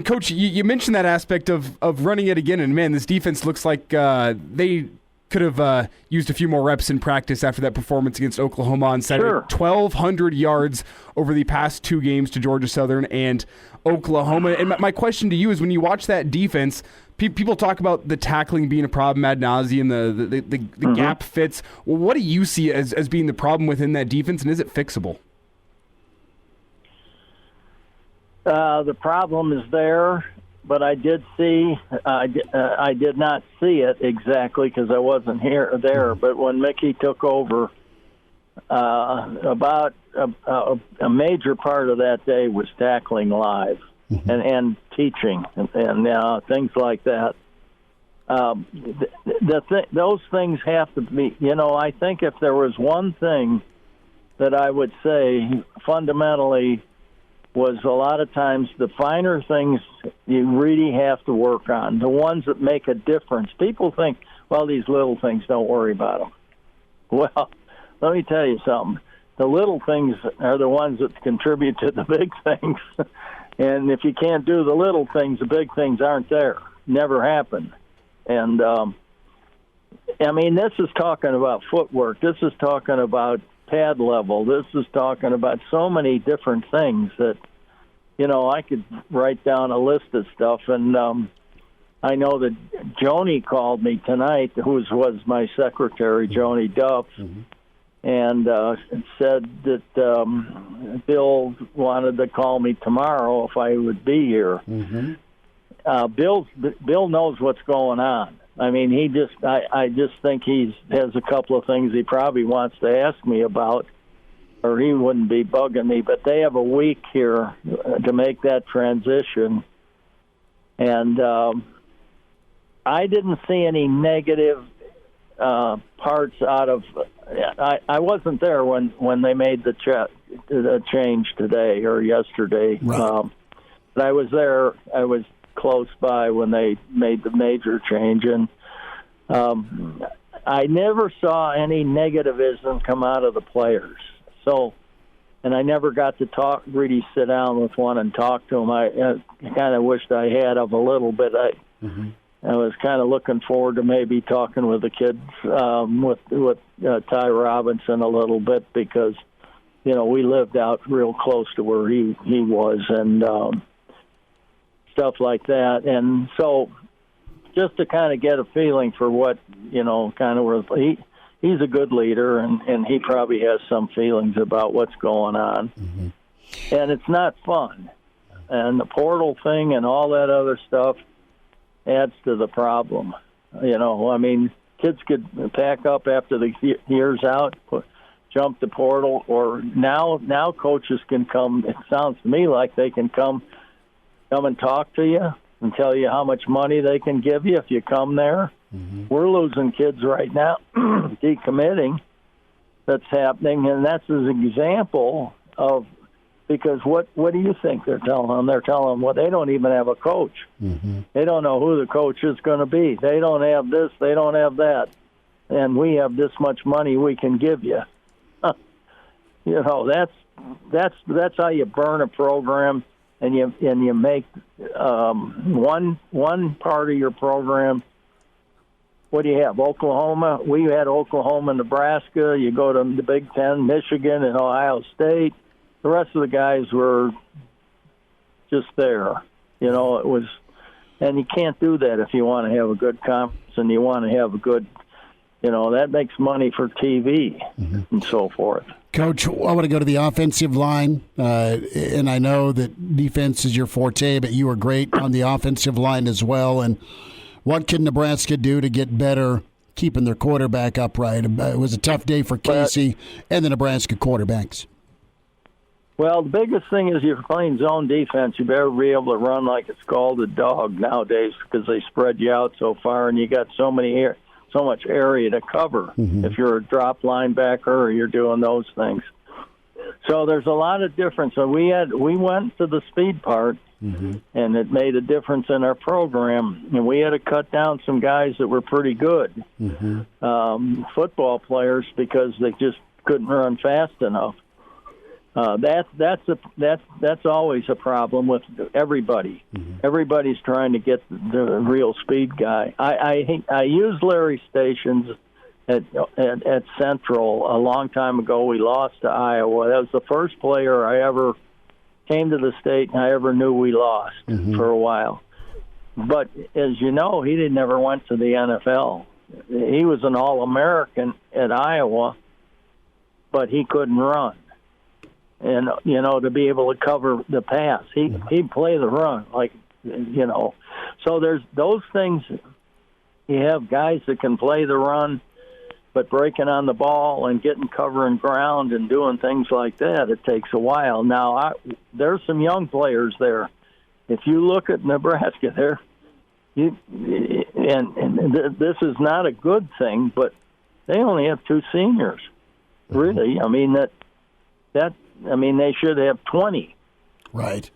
Coach, you mentioned that aspect of running it again. And, man, this defense looks like they could have used a few more reps in practice after that performance against Oklahoma on Saturday. Sure. 1,200 yards over the past 2 games to Georgia Southern and Oklahoma. And my question to you is, when you watch that defense, people talk about the tackling being a problem ad nauseum, the gap fits. Well, what do you see as being the problem within that defense, and is it fixable? The problem is there, but I did see. I did not see it exactly because I wasn't there. But when Mickey took over, about a major part of that day was tackling live and teaching and things like that. Those things have to be. I think if there was one thing that I would say fundamentally was a lot of times the finer things you really have to work on, the ones that make a difference. People think, well, these little things, don't worry about them. Well, let me tell you something. The little things are the ones that contribute to the big things. And if you can't do the little things, the big things aren't there. Never happen. And, I mean, this is talking about footwork. This is talking about pad level. This is talking about so many different things that, you know, I could write down a list of stuff. And I know that Joni called me tonight, who was my secretary, Joni Duff, and said that Bill wanted to call me tomorrow if I would be here. Bill knows what's going on. I mean, I just think he has a couple of things he probably wants to ask me about, or he wouldn't be bugging me. But they have a week here to make that transition. And I didn't see any negative parts out of I wasn't there when they made the change today or yesterday. Right. But I was there. I was close by when they made the major change, and I never saw any negativism come out of the players. So, and I never got to really sit down with one and talk to them. I kind of wished I had of a little bit. I was kind of looking forward to maybe talking with the kids, with Ty Robinson a little bit, because, you know, we lived out real close to where he was, and stuff like that. And so just to kind of get a feeling for what, you know, kind of where he's a good leader, and he probably has some feelings about what's going on. And it's not fun. And the portal thing and all that other stuff adds to the problem. You know, I mean, kids could pack up after the year's out, jump the portal, or now coaches can come. It sounds to me like they can come and talk to you and tell you how much money they can give you if you come there. We're losing kids right now, decommitting. That's happening, and that's an example of, because what do you think they're telling them? They're telling them, well, they don't even have a coach. They don't know who the coach is going to be. They don't have this. They don't have that. And we have this much money we can give you. You know, that's how you burn a program, and you make one part of your program. What do you have? Oklahoma. We had Oklahoma, Nebraska. You go to the Big Ten, Michigan, and Ohio State. The rest of the guys were just there. You know, it was, and you can't do that if you want to have a good conference and you want to have a good, you know, that makes money for TV and so forth. Coach, I want to go to the offensive line, and I know that defense is your forte, but you were great on the offensive line as well. And what can Nebraska do to get better keeping their quarterback upright? It was a tough day for Casey and the Nebraska quarterbacks. Well, the biggest thing is you're playing zone defense. You better be able to run like it's called a dog nowadays, because they spread you out so far, and you got so much area to cover if you're a drop linebacker or you're doing those things. So there's a lot of difference. So we went to the speed part, and it made a difference in our program. And we had to cut down some guys that were pretty good football players, because they just couldn't run fast enough. That's always a problem with everybody. Everybody's trying to get the real speed guy. I used Larry Stations at Central a long time ago. We lost to Iowa. That was the first player I ever came to the state and I ever knew we lost for a while. But as you know, he never went to the NFL. He was an All-American at Iowa, but he couldn't run. And, you know, to be able to cover the pass. He'd play the run, like, you know. So there's those things. You have guys that can play the run, but breaking on the ball and getting covering ground and doing things like that, it takes a while. Now, there's some young players there. If you look at Nebraska, this is not a good thing, but they only have two seniors, really. I mean, they should have 20. Right.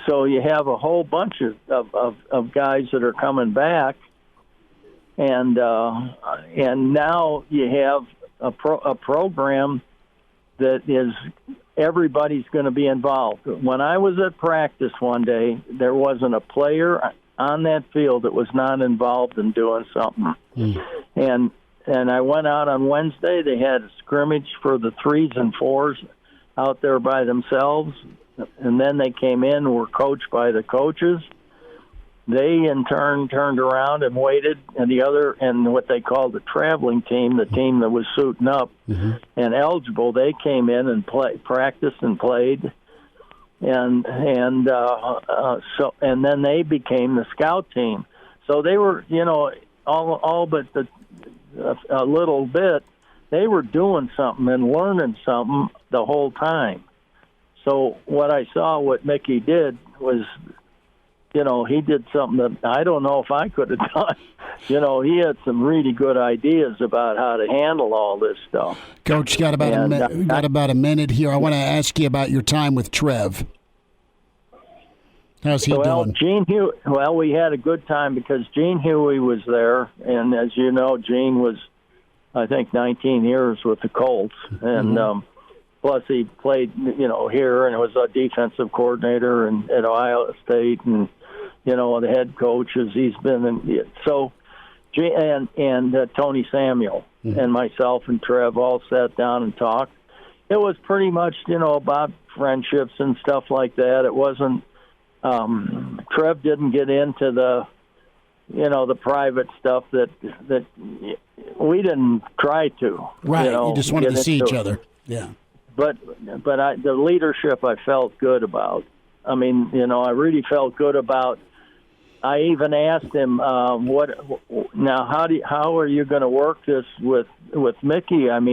So you have a whole bunch of guys that are coming back, and now you have a program that is everybody's going to be involved. When I was at practice one day, there wasn't a player on that field that was not involved in doing something. And I went out on Wednesday. They had a scrimmage for the 3s and 4s out there by themselves, and then they came in and were coached by the coaches. They in turn turned around and waited, and what they called the traveling team, the team that was suiting up and eligible, they came in and practiced and played, and then they became the scout team. So they were, all but a little bit, they were doing something and learning something the whole time. So what Mickey did was, he did something that I don't know if I could have done. He had some really good ideas about how to handle all this stuff. Coach, got about a minute here. I want to ask you about your time with Trev. How's he doing? Gene Huey. Well, we had a good time because Gene Huey was there, and as you know, Gene was, I think, 19 years with the Colts, and plus he played, here, and was a defensive coordinator at Ohio State, and the head coaches he's been in. So, and Tony Samuel and myself and Trev all sat down and talked. It was pretty much, about friendships and stuff like that. It wasn't. Trev didn't get into the private stuff that we didn't try to. Right, you just wanted to see each other. Yeah. But the leadership I felt good about. I really felt good about. I even asked him, how are you going to work this with Mickey? Has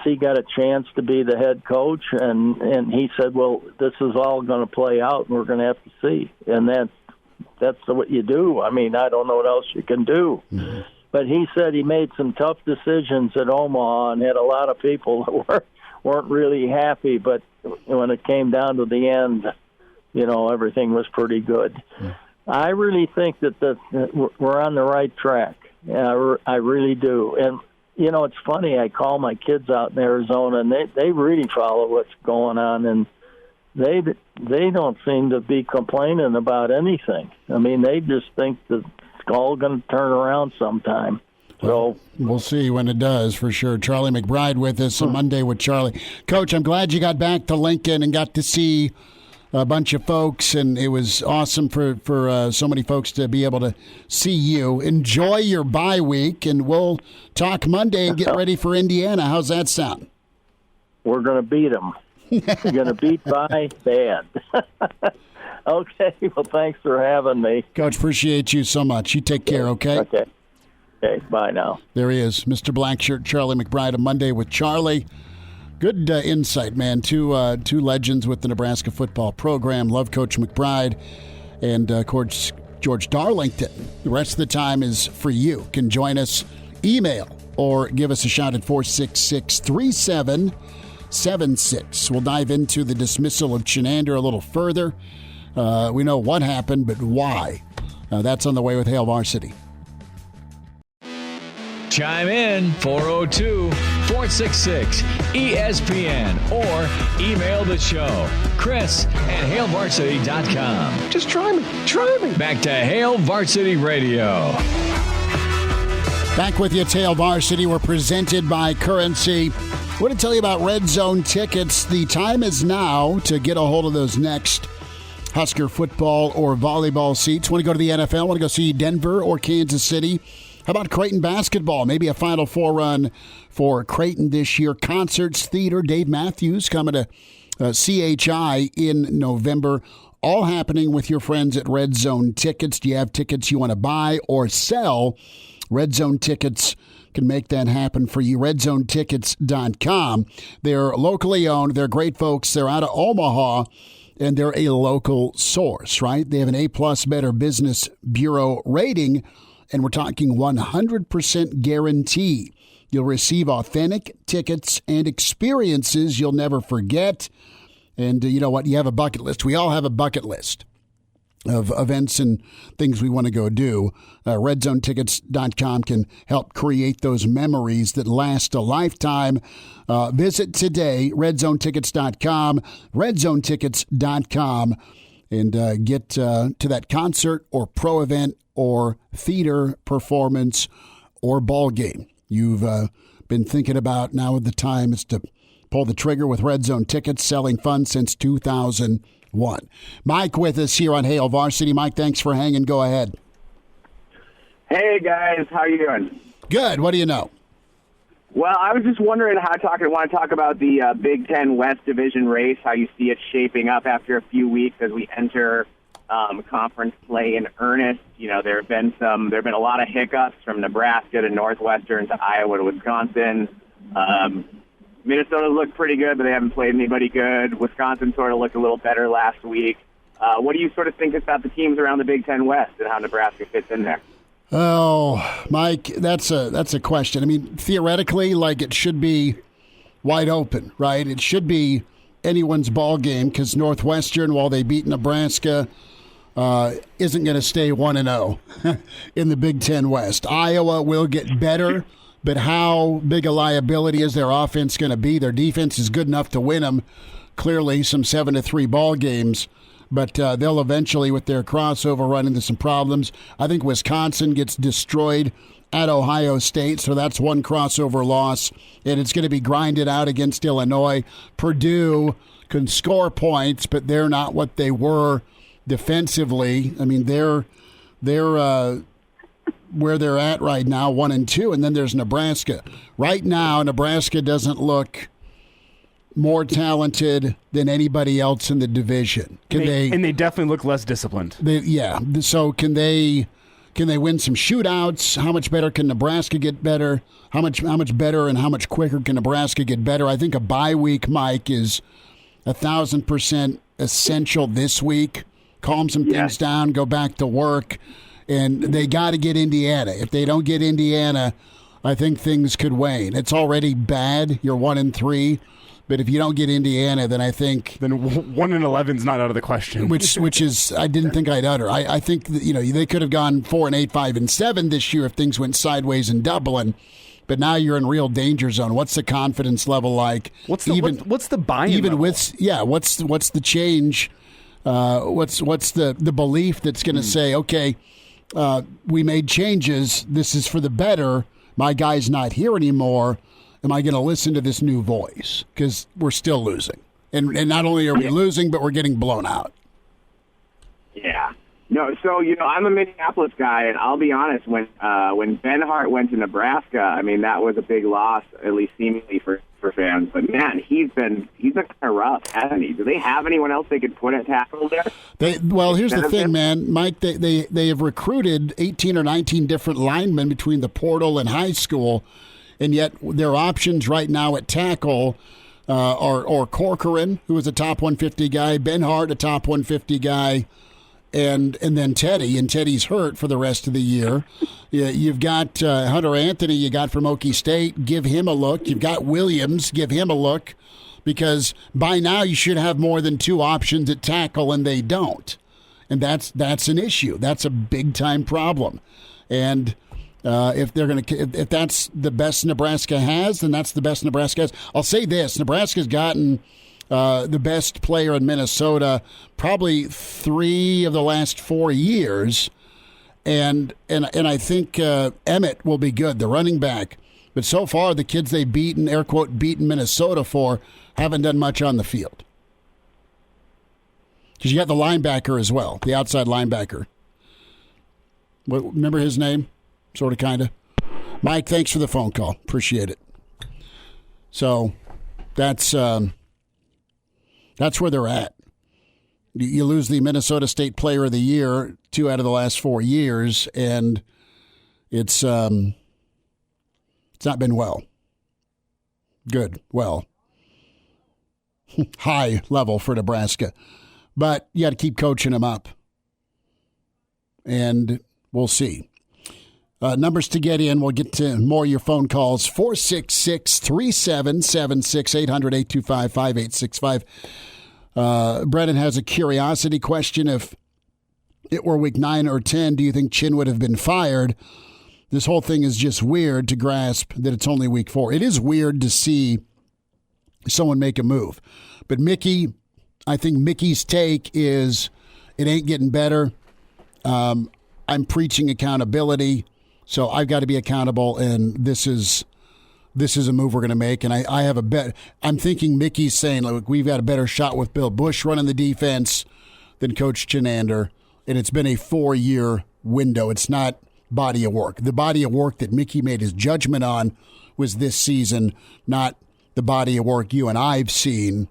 he got a chance to be the head coach? And he said, well, this is all going to play out, and we're going to have to see. And that's what you do. I don't know what else you can do. Mm-hmm. But he said he made some tough decisions at Omaha and had a lot of people that weren't really happy. But when it came down to the end, everything was pretty good. Mm-hmm. I really think that we're on the right track. I really do. And it's funny, I call my kids out in Arizona, and they really follow what's going on, and they don't seem to be complaining about anything. They just think that it's all going to turn around sometime. So we'll see when it does, for sure. Charlie McBride with us on Monday with Charlie. Coach, I'm glad you got back to Lincoln and got to see a bunch of folks, and it was awesome for so many folks to be able to see you. Enjoy your bye week, and we'll talk Monday and get ready for Indiana. How's that sound? We're going to beat them. We're going to beat by bad. Okay, well, thanks for having me. Coach, appreciate you so much. You take care, okay? Okay, bye now. There he is, Mr. Blackshirt, Charlie McBride, on Monday with Charlie. Good insight, man. Two legends with the Nebraska football program. Love Coach McBride and Coach George Darlington. The rest of the time is for you. Can join us, email, or give us a shout at 466-3776. We'll dive into the dismissal of Chinander a little further. We know what happened, but why? That's on the way with Hail Varsity. Chime in 402-466-ESPN or email the show, Chris@HailVarsity.com. Just try me. Back to Hail Varsity Radio. Back with you, Hail Varsity. We're presented by Currency. I want to tell you about Red Zone tickets. The time is now to get a hold of those next Husker football or volleyball seats. Want to go to the NFL? Want to go see Denver or Kansas City? How about Creighton basketball? Maybe a Final Four run for Creighton this year. Concerts, theater, Dave Matthews coming to CHI in November. All happening with your friends at Red Zone Tickets. Do you have tickets you want to buy or sell? Red Zone Tickets can make that happen for you. RedZoneTickets.com. They're locally owned. They're great folks. They're out of Omaha, and they're a local source, right? They have an A-plus Better Business Bureau rating, and we're talking 100% guarantee. You'll receive authentic tickets and experiences you'll never forget. And you know what? You have a bucket list. We all have a bucket list of events and things we want to go do. RedZoneTickets.com can help create those memories that last a lifetime. Visit today, RedZoneTickets.com, RedZoneTickets.com, and get to that concert or pro event or theater performance or ball game you've been thinking about. Now the time is to pull the trigger with Red Zone Tickets, selling fun since 2001. Mike with us here on Hail Varsity. Mike, thanks for hanging. Go ahead. Hey, guys. How you doing? Good. What do you know? Well, I was just wondering I want to talk about the Big Ten West Division race, how you see it shaping up after a few weeks as we enter conference play in earnest. You know, there have been a lot of hiccups from Nebraska to Northwestern to Iowa to Wisconsin. Minnesota looked pretty good, but they haven't played anybody good. Wisconsin sort of looked a little better last week. What do you sort of think about the teams around the Big Ten West and how Nebraska fits in there? Oh, Mike, that's a question. I mean, theoretically, like, it should be wide open, right? It should be anyone's ball game because Northwestern, while they beat Nebraska, isn't going to stay 1-0 in the Big Ten West. Iowa will get better, but how big a liability is their offense going to be? Their defense is good enough to win them, clearly, some 7-3 ball games. But they'll eventually, with their crossover, run into some problems. I think Wisconsin gets destroyed at Ohio State, so that's one crossover loss, and it's going to be grinded out against Illinois. Purdue can score points, but they're not what they were defensively. I mean, they're where they're at right now, 1-2, and then there's Nebraska. Right now, Nebraska doesn't look more talented than anybody else in the division. And they definitely look less disciplined. So can they win some shootouts? How much better can Nebraska get better? How much better and how much quicker can Nebraska get better? I think a bye week, Mike, is 1,000% essential this week. Calm some things down, go back to work, and they got to get Indiana. If they don't get Indiana, I think things could wane. It's already bad. You're 1-3. But if you don't get Indiana, then I think 1-11 is not out of the question. Which is I didn't think I'd utter. I think that, they could have gone 4-8, 5-7 this year if things went sideways in Dublin. But now you're in real danger zone. What's the confidence level like? What's the buy-in even level? What's the change? What's the belief that's going to say, okay, we made changes. This is for the better. My guy's not here anymore. Am I going to listen to this new voice? Because we're still losing. And not only are we losing, but we're getting blown out. Yeah. No, so, I'm a Minneapolis guy, and I'll be honest, when Ben Hart went to Nebraska, I mean, that was a big loss, at least seemingly for fans. But, man, he's been kind of rough, hasn't he? Do they have anyone else they could put at tackle there? Here's the thing, man. Mike, they have recruited 18 or 19 different linemen between the portal and high school. And yet their options right now at tackle are Corcoran, who is a top 150 guy, Ben Hart, a top 150 guy, and then Teddy. And Teddy's hurt for the rest of the year. You've got Hunter Anthony you got from Okie State. Give him a look. You've got Williams. Give him a look. Because by now you should have more than two options at tackle, and they don't. And that's an issue. That's a big-time problem. And if that's the best Nebraska has, then that's the best Nebraska has. I'll say this: Nebraska's gotten the best player in Minnesota probably 3 of the last 4 years, and I think Emmett will be good, the running back. But so far, the kids they've beaten, air quote, beaten Minnesota for, haven't done much on the field. Because you got the linebacker as well, the outside linebacker. Remember his name? Sort of, kind of. Mike, thanks for the phone call. Appreciate it. So that's where they're at. You lose the Minnesota State Player of the Year 2 out of the last 4 years, and it's not been well. Good, well, high level for Nebraska. But you got to keep coaching them up, and we'll see. Numbers to get in. We'll get to more of your phone calls. 466-3776, 800-825-5865. Brennan has a curiosity question. If it were week 9 or 10, do you think Chin would have been fired? This whole thing is just weird to grasp that it's only week 4. It is weird to see someone make a move. But Mickey, I think Mickey's take is it ain't getting better. I'm preaching accountability, so I've got to be accountable, and this is a move we're going to make. And I have a bet. I'm thinking Mickey's saying, look, we've got a better shot with Bill Busch running the defense than Coach Chinander, and it's been a 4-year window. It's not body of work. The body of work that Mickey made his judgment on was this season, not the body of work you and I've seen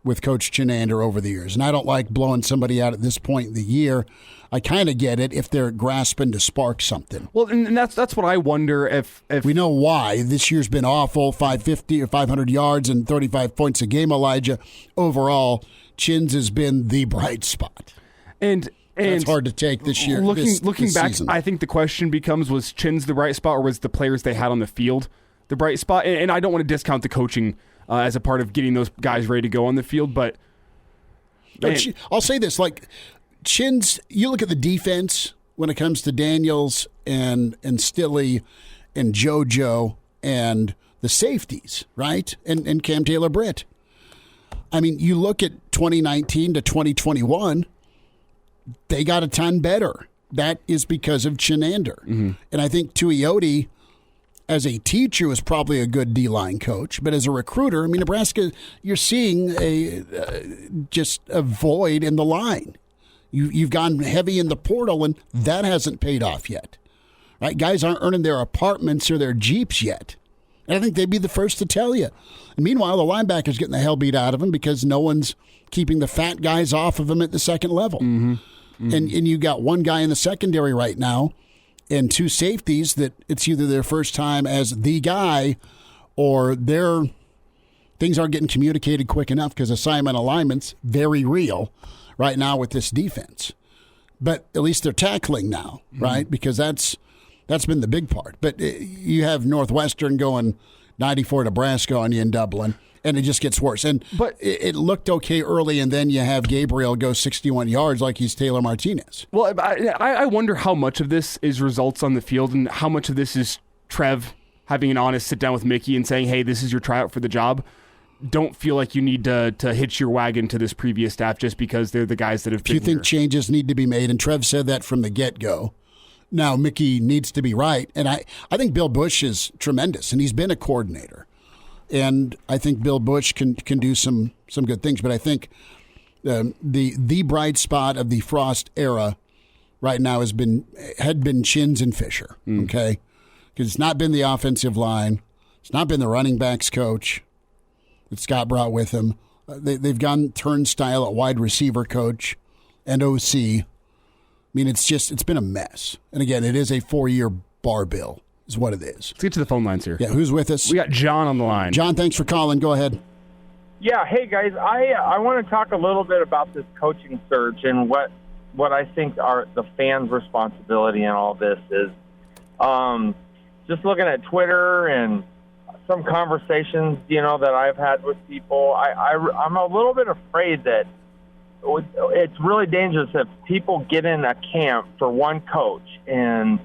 with Coach Chinander over the years. And I don't like blowing somebody out at this point in the year. I kind of get it if they're grasping to spark something. Well, and that's what I wonder if we know why. This year's been awful, 550 or 500 yards and 35 points a game, Elijah. Overall, Chins has been the bright spot. And that's hard to take this year. Looking this back, season. I think the question becomes, was Chins the bright spot, or was the players they had on the field the bright spot? And I don't want to discount the coaching as a part of getting those guys ready to go on the field, but I'll say this, like Chins, you look at the defense when it comes to Daniels and Stilley and JoJo and the safeties, right? And Cam Taylor-Britt. I mean, you look at 2019 to 2021, they got a ton better. That is because of Chinander. Mm-hmm. And I think Tuioti, as a teacher, was probably a good D-line coach. But as a recruiter, I mean, Nebraska, you're seeing just a void in the line. You've gone heavy in the portal, and that hasn't paid off yet. Right? Guys aren't earning their apartments or their Jeeps yet. And I think they'd be the first to tell you. And meanwhile, the linebacker's getting the hell beat out of them because no one's keeping the fat guys off of them at the second level. Mm-hmm. Mm-hmm. And you got one guy in the secondary right now and 2 safeties that it's either their first time as the guy or their things aren't getting communicated quick enough because assignment alignment's very real right now with this defense. But at least they're tackling now, right? Because that's been the big part. But you have Northwestern going 94 Nebraska on you in Dublin, and it just gets worse. But it looked okay early, and then you have Gabriel go 61 yards like he's Taylor Martinez. Well, I wonder how much of this is results on the field and how much of this is Trev having an honest sit-down with Mickey and saying, hey, this is your tryout for the job. Don't feel like you need to hitch your wagon to this previous staff just because they're the guys that have been here. Do you think changes need to be made? And Trev said that from the get-go. Now, Mickey needs to be right. And I think Bill Busch is tremendous, and he's been a coordinator. And I think Bill Busch can do some good things. But I think the bright spot of the Frost era right now had been Chins and Fisher, okay? Because it's not been the offensive line. It's not been the running backs coach that Scott brought with him. They've gone turnstile at wide receiver coach and OC. I mean, it's been a mess. And again, it is a 4-year bar bill is what it is. Let's get to the phone lines here. Yeah, who's with us? We got John on the line. John, thanks for calling. Go ahead. Yeah, hey, guys. I want to talk a little bit about this coaching search and what I think are the fans' responsibility in all this is. Just looking at Twitter and some conversations, that I've had with people, I'm a little bit afraid that it's really dangerous if people get in a camp for one coach and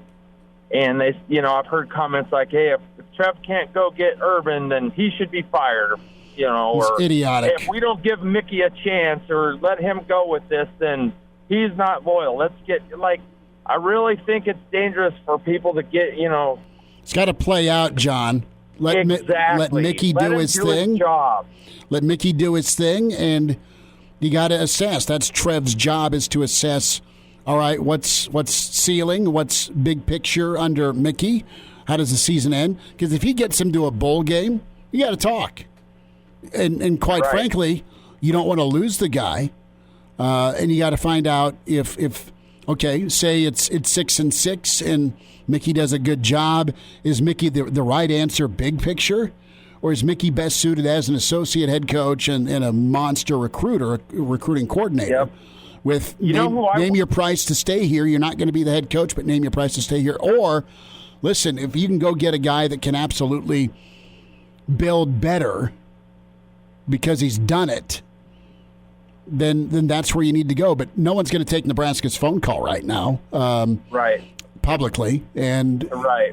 they, I've heard comments like, hey, if Trev can't go get Urban, then he should be fired, or it's idiotic. If we don't give Mickey a chance or let him go with this, then he's not loyal. Let's get, I really think it's dangerous for people to get, It's got to play out, John. Let Mickey do his thing. Let Mickey do his thing, and you got to assess. That's Trev's job, is to assess. All right, what's ceiling? What's big picture under Mickey? How does the season end? Because if he gets him to a bowl game, you got to talk. And quite frankly, you don't want to lose the guy, and you got to find out if say it's 6-6 and Mickey does a good job. Is Mickey the right answer, big picture, Or is Mickey best suited as an associate head coach and a monster recruiting coordinator? Yep. With name your price to stay here. You're not going to be the head coach, but name your price to stay here. Or, listen, if you can go get a guy that can absolutely build better because he's done it, then that's where you need to go. But no one's going to take Nebraska's phone call right now. Right. Publicly, and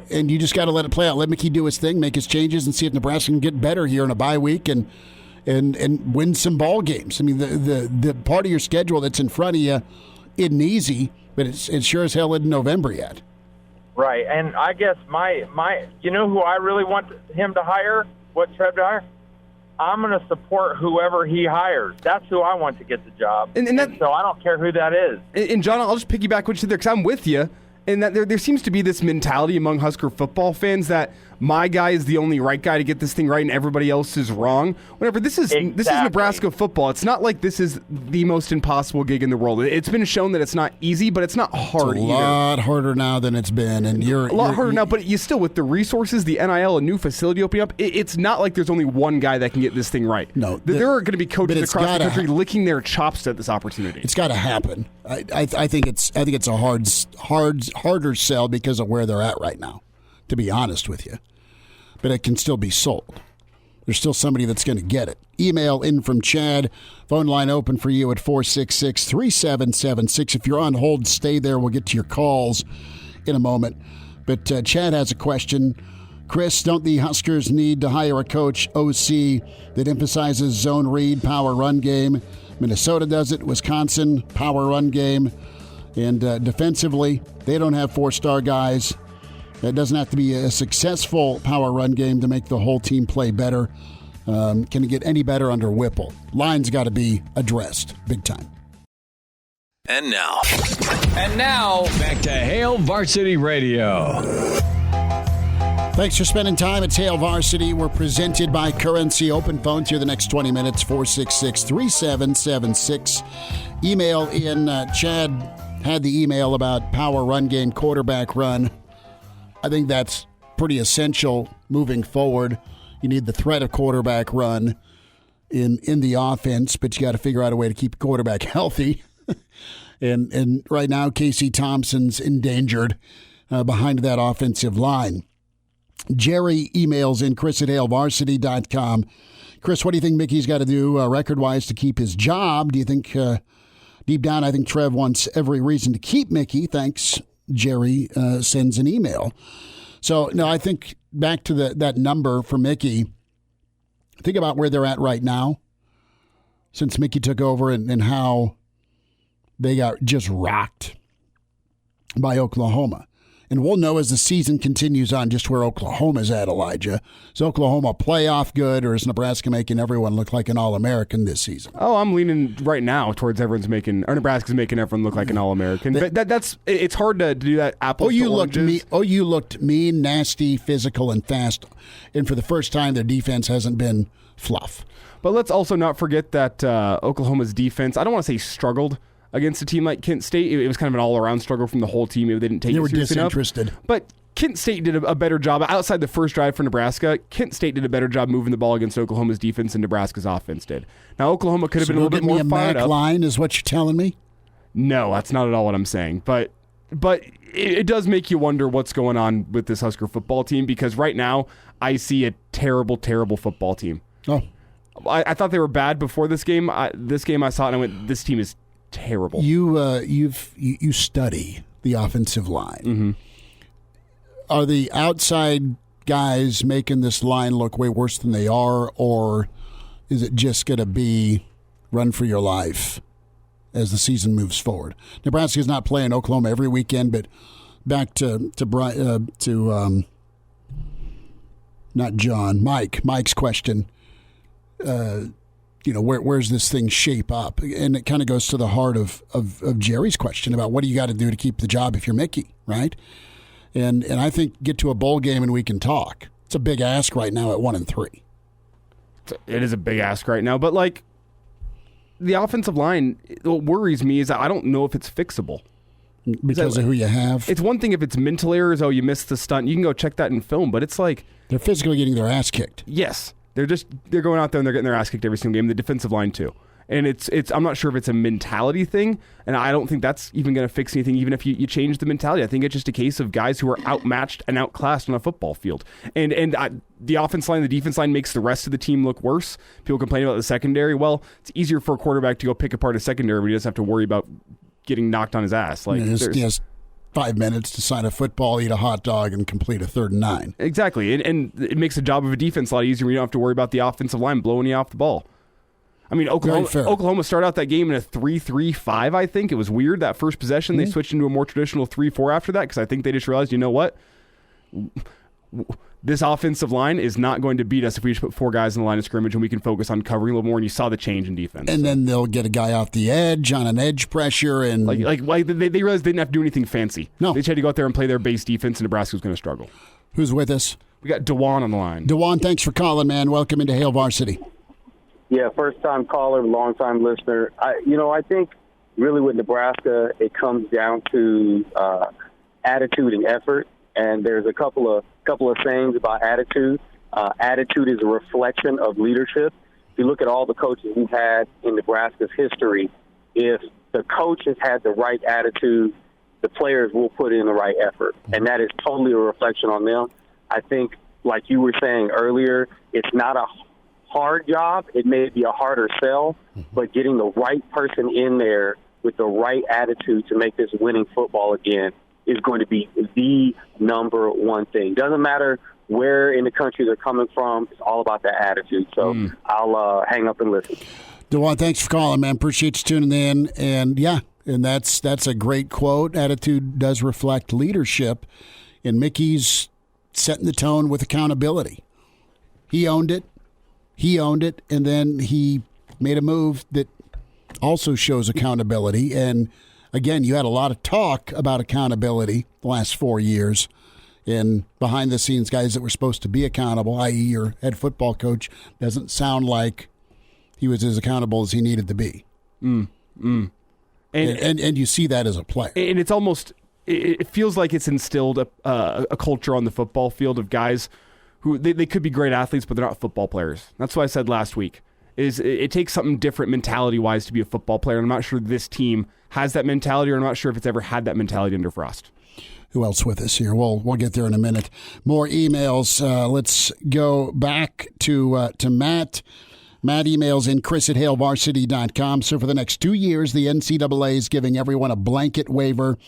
you just got to let it play out. Let Mickey do his thing, make his changes, and see if Nebraska can get better here in a bye week and win some ball games. I mean, the part of your schedule that's in front of you isn't easy, but it sure as hell isn't November yet. Right, and I guess my you know who I really want him to hire? What Trev to hire? I'm going to support whoever he hires. That's who I want to get the job, and so I don't care who that is. And John, I'll just piggyback what you said there because I'm with you. And that there seems to be this mentality among Husker football fans that my guy is the only right guy to get this thing right and everybody else is wrong. Whatever. This is Nebraska football. It's not like this is the most impossible gig in the world. It's been shown that it's not easy, but it's not hard either. It's a lot harder now than it's been. And a lot harder now, but you still, with the resources, the NIL, a new facility opening up, it's not like there's only one guy that can get this thing right. No. There are going to be coaches across the country licking their chops at this opportunity. It's got to happen. I think it's a harder sell because of where they're at right now, to be honest with you. But it can still be sold. There's still somebody that's going to get it. Email in from Chad. Phone line open for you at 466-3776. If you're on hold, stay there. We'll get to your calls in a moment. But Chad has a question. Chris, don't the Huskers need to hire a coach, OC, that emphasizes zone read, power run game? Minnesota does it. Wisconsin, power run game. And defensively, they don't have four-star guys. It doesn't have to be a successful power run game to make the whole team play better. Can it get any better under Whipple? Line's got to be addressed big time. And now, back to Hail Varsity Radio. Thanks for spending time at Hail Varsity. We're presented by Currency. Open phones here the next 20 minutes, 466-3776. Email in. Chad had the email about power run game, quarterback run. I think that's pretty essential moving forward. You need the threat of quarterback run in the offense, but you got to figure out a way to keep the quarterback healthy. and right now, Casey Thompson's endangered behind that offensive line. Jerry emails in Chris@HailVarsity.com. Chris, what do you think Mickey's got to do record-wise to keep his job? Do you think, deep down, I think Trev wants every reason to keep Mickey. Thanks, Jerry sends an email. So, no, I think back to that number for Mickey, think about where they're at right now since Mickey took over and how they got just rocked by Oklahoma. And we'll know as the season continues on just where Oklahoma's at, Elijah. Is Oklahoma playoff good, or is Nebraska making everyone look like an All-American this season? Oh, I'm leaning right now towards Nebraska's making everyone look like an All-American. But it's hard to do that apples to oranges. You looked mean, nasty, physical, and fast. And for the first time, their defense hasn't been fluff. But let's also not forget that Oklahoma's defense, I don't want to say struggled against a team like Kent State. It was kind of an all-around struggle from the whole team. They didn't take it seriously enough. They were disinterested. But Kent State did a better job. Outside the first drive for Nebraska, Kent State did a better job moving the ball against Oklahoma's defense than Nebraska's offense did. Now, Oklahoma could have been a little bit more fired up. Line is what you're telling me? No, that's not at all what I'm saying. But it does make you wonder what's going on with this Husker football team, because right now I see a terrible, terrible football team. Oh. I thought they were bad before this game. This game I saw it and I went, this team is terrible. You study the offensive line. Mm-hmm. Are the outside guys making this line look way worse than they are, or is it just going to be run for your life as the season moves forward? Nebraska's not playing Oklahoma every weekend, but back to not John, Mike's question. Where's this thing shape up? And it kind of goes to the heart of Jerry's question about what do you got to do to keep the job if you're Mickey, right? And I think get to a bowl game and we can talk. It's a big ask right now at 1-3. It is a big ask right now, but like the offensive line, what worries me is that I don't know if it's fixable. Because of who you have. It's one thing if it's mental errors. Oh, you missed the stunt. You can go check that in film. But it's like they're physically getting their ass kicked. Yes, they're going out there and they're getting their ass kicked every single game. The defensive line too. And it's I'm not sure if it's a mentality thing, and I don't think that's even going to fix anything, even if you change the mentality. I think it's just a case of guys who are outmatched and outclassed on a football field. And the offense line, the defense line makes the rest of the team look worse. People complain about the secondary. Well, it's easier for a quarterback to go pick apart a secondary when he doesn't have to worry about getting knocked on his ass. Like he has 5 minutes to sign a football, eat a hot dog, and complete a 3rd and 9. Exactly, and it makes the job of a defense a lot easier when you don't have to worry about the offensive line blowing you off the ball. I mean, Oklahoma started out that game in a 3-3-5, I think. It was weird, that first possession. They switched into a more traditional 3-4 after that because I think they just realized, you know what? This offensive line is not going to beat us if we just put 4 guys in the line of scrimmage and we can focus on covering a little more, and you saw the change in defense. And then they'll get a guy off the edge on an edge pressure. And Like they realized they didn't have to do anything fancy. No. They just had to go out there and play their base defense, and Nebraska was going to struggle. Who's with us? We got DeJuan on the line. DeJuan, thanks for calling, man. Welcome into Hail Varsity. Yeah, first-time caller, long-time listener. I think really with Nebraska, it comes down to attitude and effort. And there's a couple of sayings about attitude. Attitude is a reflection of leadership. If you look at all the coaches we've had in Nebraska's history, if the coaches had the right attitude, the players will put in the right effort. And that is totally a reflection on them. I think, like you were saying earlier, it's not a hard job. It may be a harder sell, but getting the right person in there with the right attitude to make this winning football again is going to be the number one thing. Doesn't matter where in the country they're coming from. It's all about that attitude. So I'll hang up and listen. DeJuan, thanks for calling, man. Appreciate you tuning in. And that's a great quote. Attitude does reflect leadership. And Mickey's setting the tone with accountability. He owned it. And then he made a move that also shows accountability. And again, you had a lot of talk about accountability the last 4 years. And behind-the-scenes guys that were supposed to be accountable, i.e. your head football coach, doesn't sound like he was as accountable as he needed to be. And you see that as a player. And it's almost – it feels like it's instilled a culture on the football field of guys who they could be great athletes, but they're not football players. That's what I said last week. It takes something different mentality-wise to be a football player. And I'm not sure this team has that mentality, or I'm not sure if it's ever had that mentality under Frost. Who else with us here? We'll get there in a minute. More emails. Let's go back to Matt. Matt emails in chris@hailvarsity.com. So for the next 2 years, the NCAA is giving everyone a blanket waiver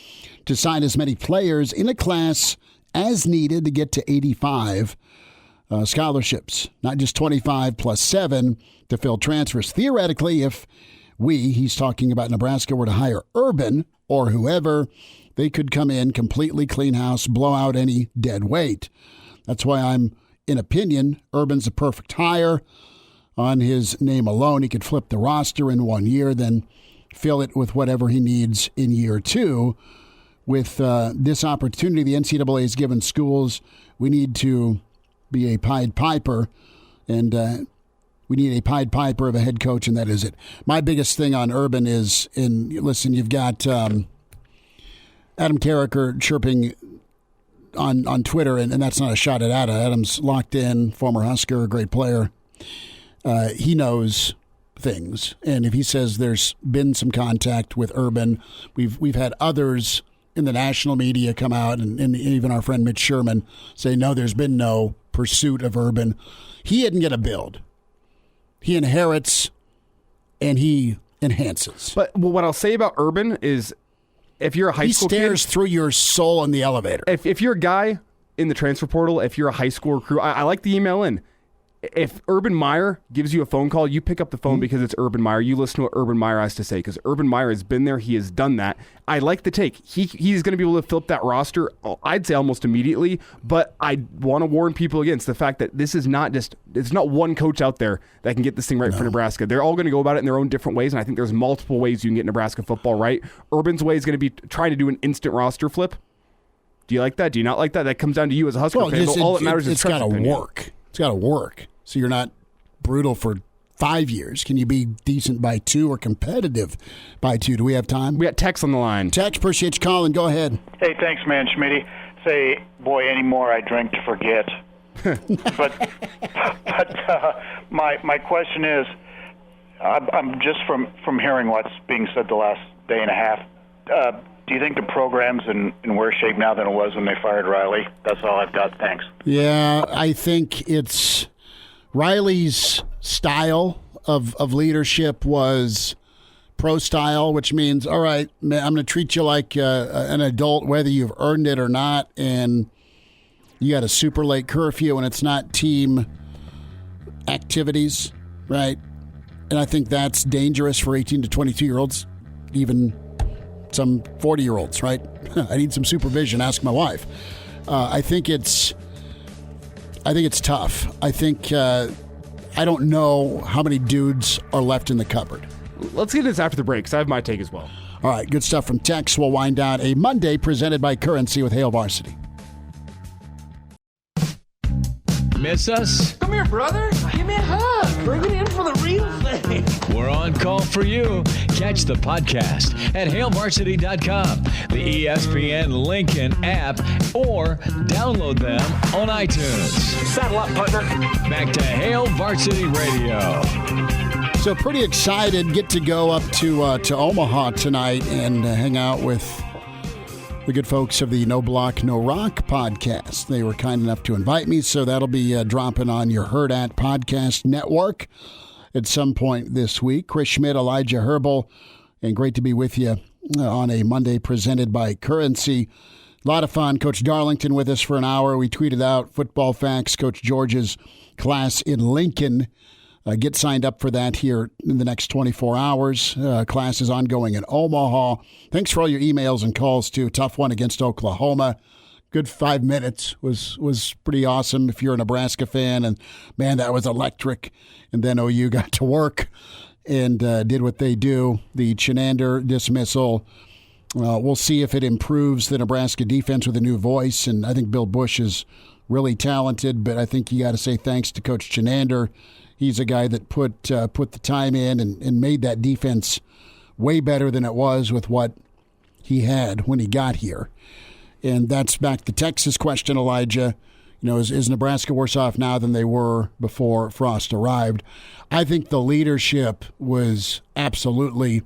to sign as many players in a class as needed to get to 85 scholarships, not just 25 plus 7 to fill transfers. Theoretically, if he's talking about Nebraska, were to hire Urban or whoever, they could come in, completely clean house, blow out any dead weight. That's why I'm in opinion Urban's a perfect hire. On his name alone, he could flip the roster in 1 year, then fill it with whatever he needs in year 2. With this opportunity the NCAA has given schools, we need to be a Pied Piper, and we need a Pied Piper of a head coach, and that is it. My biggest thing on Urban is, you've got Adam Carricker chirping on Twitter, and that's not a shot at Adam. Adam's locked in, former Husker, great player. He knows things, and if he says there's been some contact with Urban, we've had others in the national media come out, and even our friend Mitch Sherman say, no, there's been no pursuit of Urban. He isn't going to build. He inherits, and he enhances. But what I'll say about Urban is, if you're a high school kid, he stares through your soul in the elevator. If you're a guy in the transfer portal, if you're a high school recruit, I like the email in. If Urban Meyer gives you a phone call, you pick up the phone because it's Urban Meyer. You listen to what Urban Meyer has to say, because Urban Meyer has been there. He has done that. I like the take. He's going to be able to fill up that roster, I'd say almost immediately, but I want to warn people against the fact that this is not it's not one coach out there that can get this thing right for Nebraska. They're all going to go about it in their own different ways, and I think there's multiple ways you can get Nebraska football right. Urban's way is going to be trying to do an instant roster flip. Do you like that? Do you not like that? That comes down to you as a Husker fan. All that matters is it's got to work. It's got to work. So you're not brutal for 5 years? Can you be decent by 2 or competitive by 2? Do we have time? We got Tex on the line. Tex, appreciate you calling. Go ahead. Hey, thanks, man, Schmitty. Say, boy, anymore I drink to forget. but my question is, I'm just from hearing what's being said the last day and a half. Do you think the program's in worse shape now than it was when they fired Riley? That's all I've got. Thanks. Yeah, I think it's Riley's style of leadership was pro style, which means, all right, man, I'm going to treat you like an adult, whether you've earned it or not, and you got a super late curfew, and it's not team activities, right? And I think that's dangerous for 18 to 22-year-olds, even some 40-year-olds, right? I need some supervision. Ask my wife. I think it's tough. I don't know how many dudes are left in the cupboard. Let's get this after the break, because I have my take as well. All right, good stuff from Tex. We'll wind down a Monday presented by Currency with Hail Varsity. Miss us? Come here, brother. Give me a hug. Bring it in for the real thing. We're on call for you. Catch the podcast at hailvarsity.com, the ESPN Lincoln app, or download them on iTunes. Saddle up, partner. Back to Hail Varsity Radio. So pretty excited. Get to go up to Omaha tonight and hang out with the good folks of the No Block, No Rock podcast. They were kind enough to invite me, so that'll be dropping on your Hurrdat Podcast Network at some point this week. Chris Schmidt, Elijah Herbel, and great to be with you on a Monday presented by Currency. A lot of fun. Coach Darlington with us for an hour. We tweeted out football facts, Coach George's class in Lincoln. Get signed up for that here in the next 24 hours. Class is ongoing in Omaha. Thanks for all your emails and calls, too. Tough one against Oklahoma. Good 5 minutes was pretty awesome if you're a Nebraska fan. And, man, that was electric. And then OU got to work and did what they do. The Chinander dismissal. We'll see if it improves the Nebraska defense with a new voice. And I think Bill Busch is really talented, but I think you got to say thanks to Coach Chinander. He's a guy that put the time in and made that defense way better than it was with what he had when he got here. And that's back to Texas question, Elijah. You know, is Nebraska worse off now than they were before Frost arrived? I think the leadership was absolutely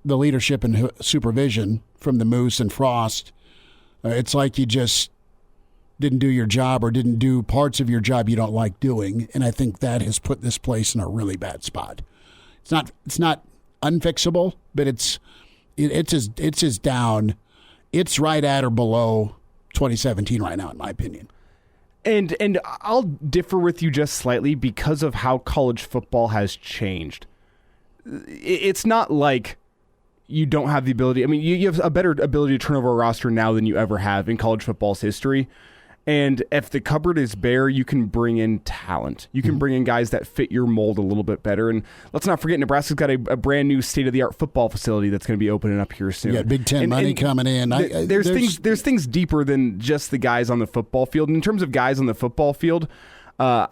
the leadership and supervision from the Moose and Frost. It's like you just didn't do your job or didn't do parts of your job you don't like doing, and I think that has put this place in a really bad spot. It's not unfixable, but it's as down. It's right at or below 2017 right now, in my opinion. And I'll differ with you just slightly because of how college football has changed. It's not like you don't have the ability. I mean, you have a better ability to turn over a roster now than you ever have in college football's history. And if the cupboard is bare, you can bring in talent. You can bring in guys that fit your mold a little bit better. And let's not forget, Nebraska's got a brand new state-of-the-art football facility that's going to be opening up here soon. You got Big Ten money coming in. There's things deeper than just the guys on the football field. In terms of guys on the football field, I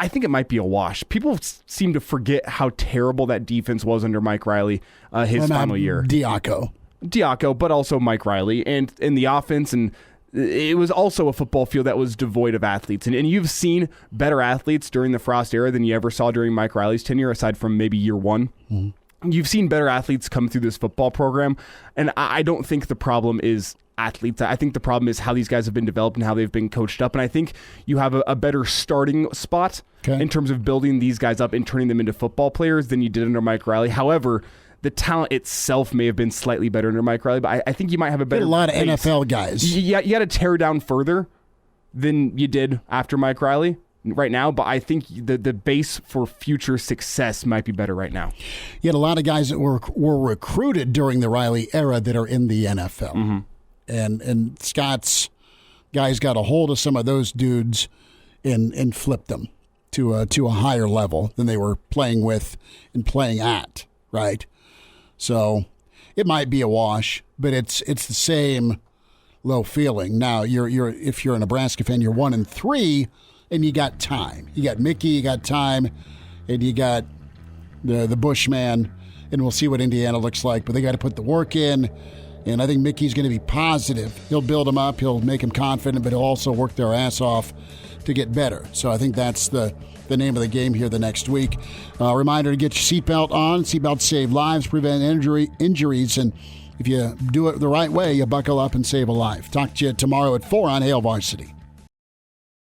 think it might be a wash. People seem to forget how terrible that defense was under Mike Riley his final year. Diaco, but also Mike Riley. And in the offense, and it was also a football field that was devoid of athletes. And you've seen better athletes during the Frost era than you ever saw during Mike Riley's tenure, aside from maybe year one. Mm-hmm. You've seen better athletes come through this football program. And I don't think the problem is athletes. I think the problem is how these guys have been developed and how they've been coached up. And I think you have a better starting spot in terms of building these guys up and turning them into football players than you did under Mike Riley. However, the talent itself may have been slightly better under Mike Riley, but I think you might have a better a lot of base. NFL guys. You got to tear down further than you did after Mike Riley right now, but I think the base for future success might be better right now. You had a lot of guys that were recruited during the Riley era that are in the NFL. Mm-hmm. And Scott's guys got a hold of some of those dudes and flipped them to a higher level than they were playing with and playing at, right? So it might be a wash, but it's the same low feeling. Now if you're a Nebraska fan, you're 1-3 and you got time. You got Mickey, you got time, and you got the Bushman, and we'll see what Indiana looks like. But they got to put the work in, and I think Mickey's going to be positive. He'll build them up. He'll make them confident, but he'll also work their ass off to get better. So I think that's the name of the game here the next week. Reminder to get your seatbelt on. Seatbelts save lives, prevent injuries, and if you do it the right way, you buckle up and save a life. Talk to you tomorrow at 4 on Hail Varsity.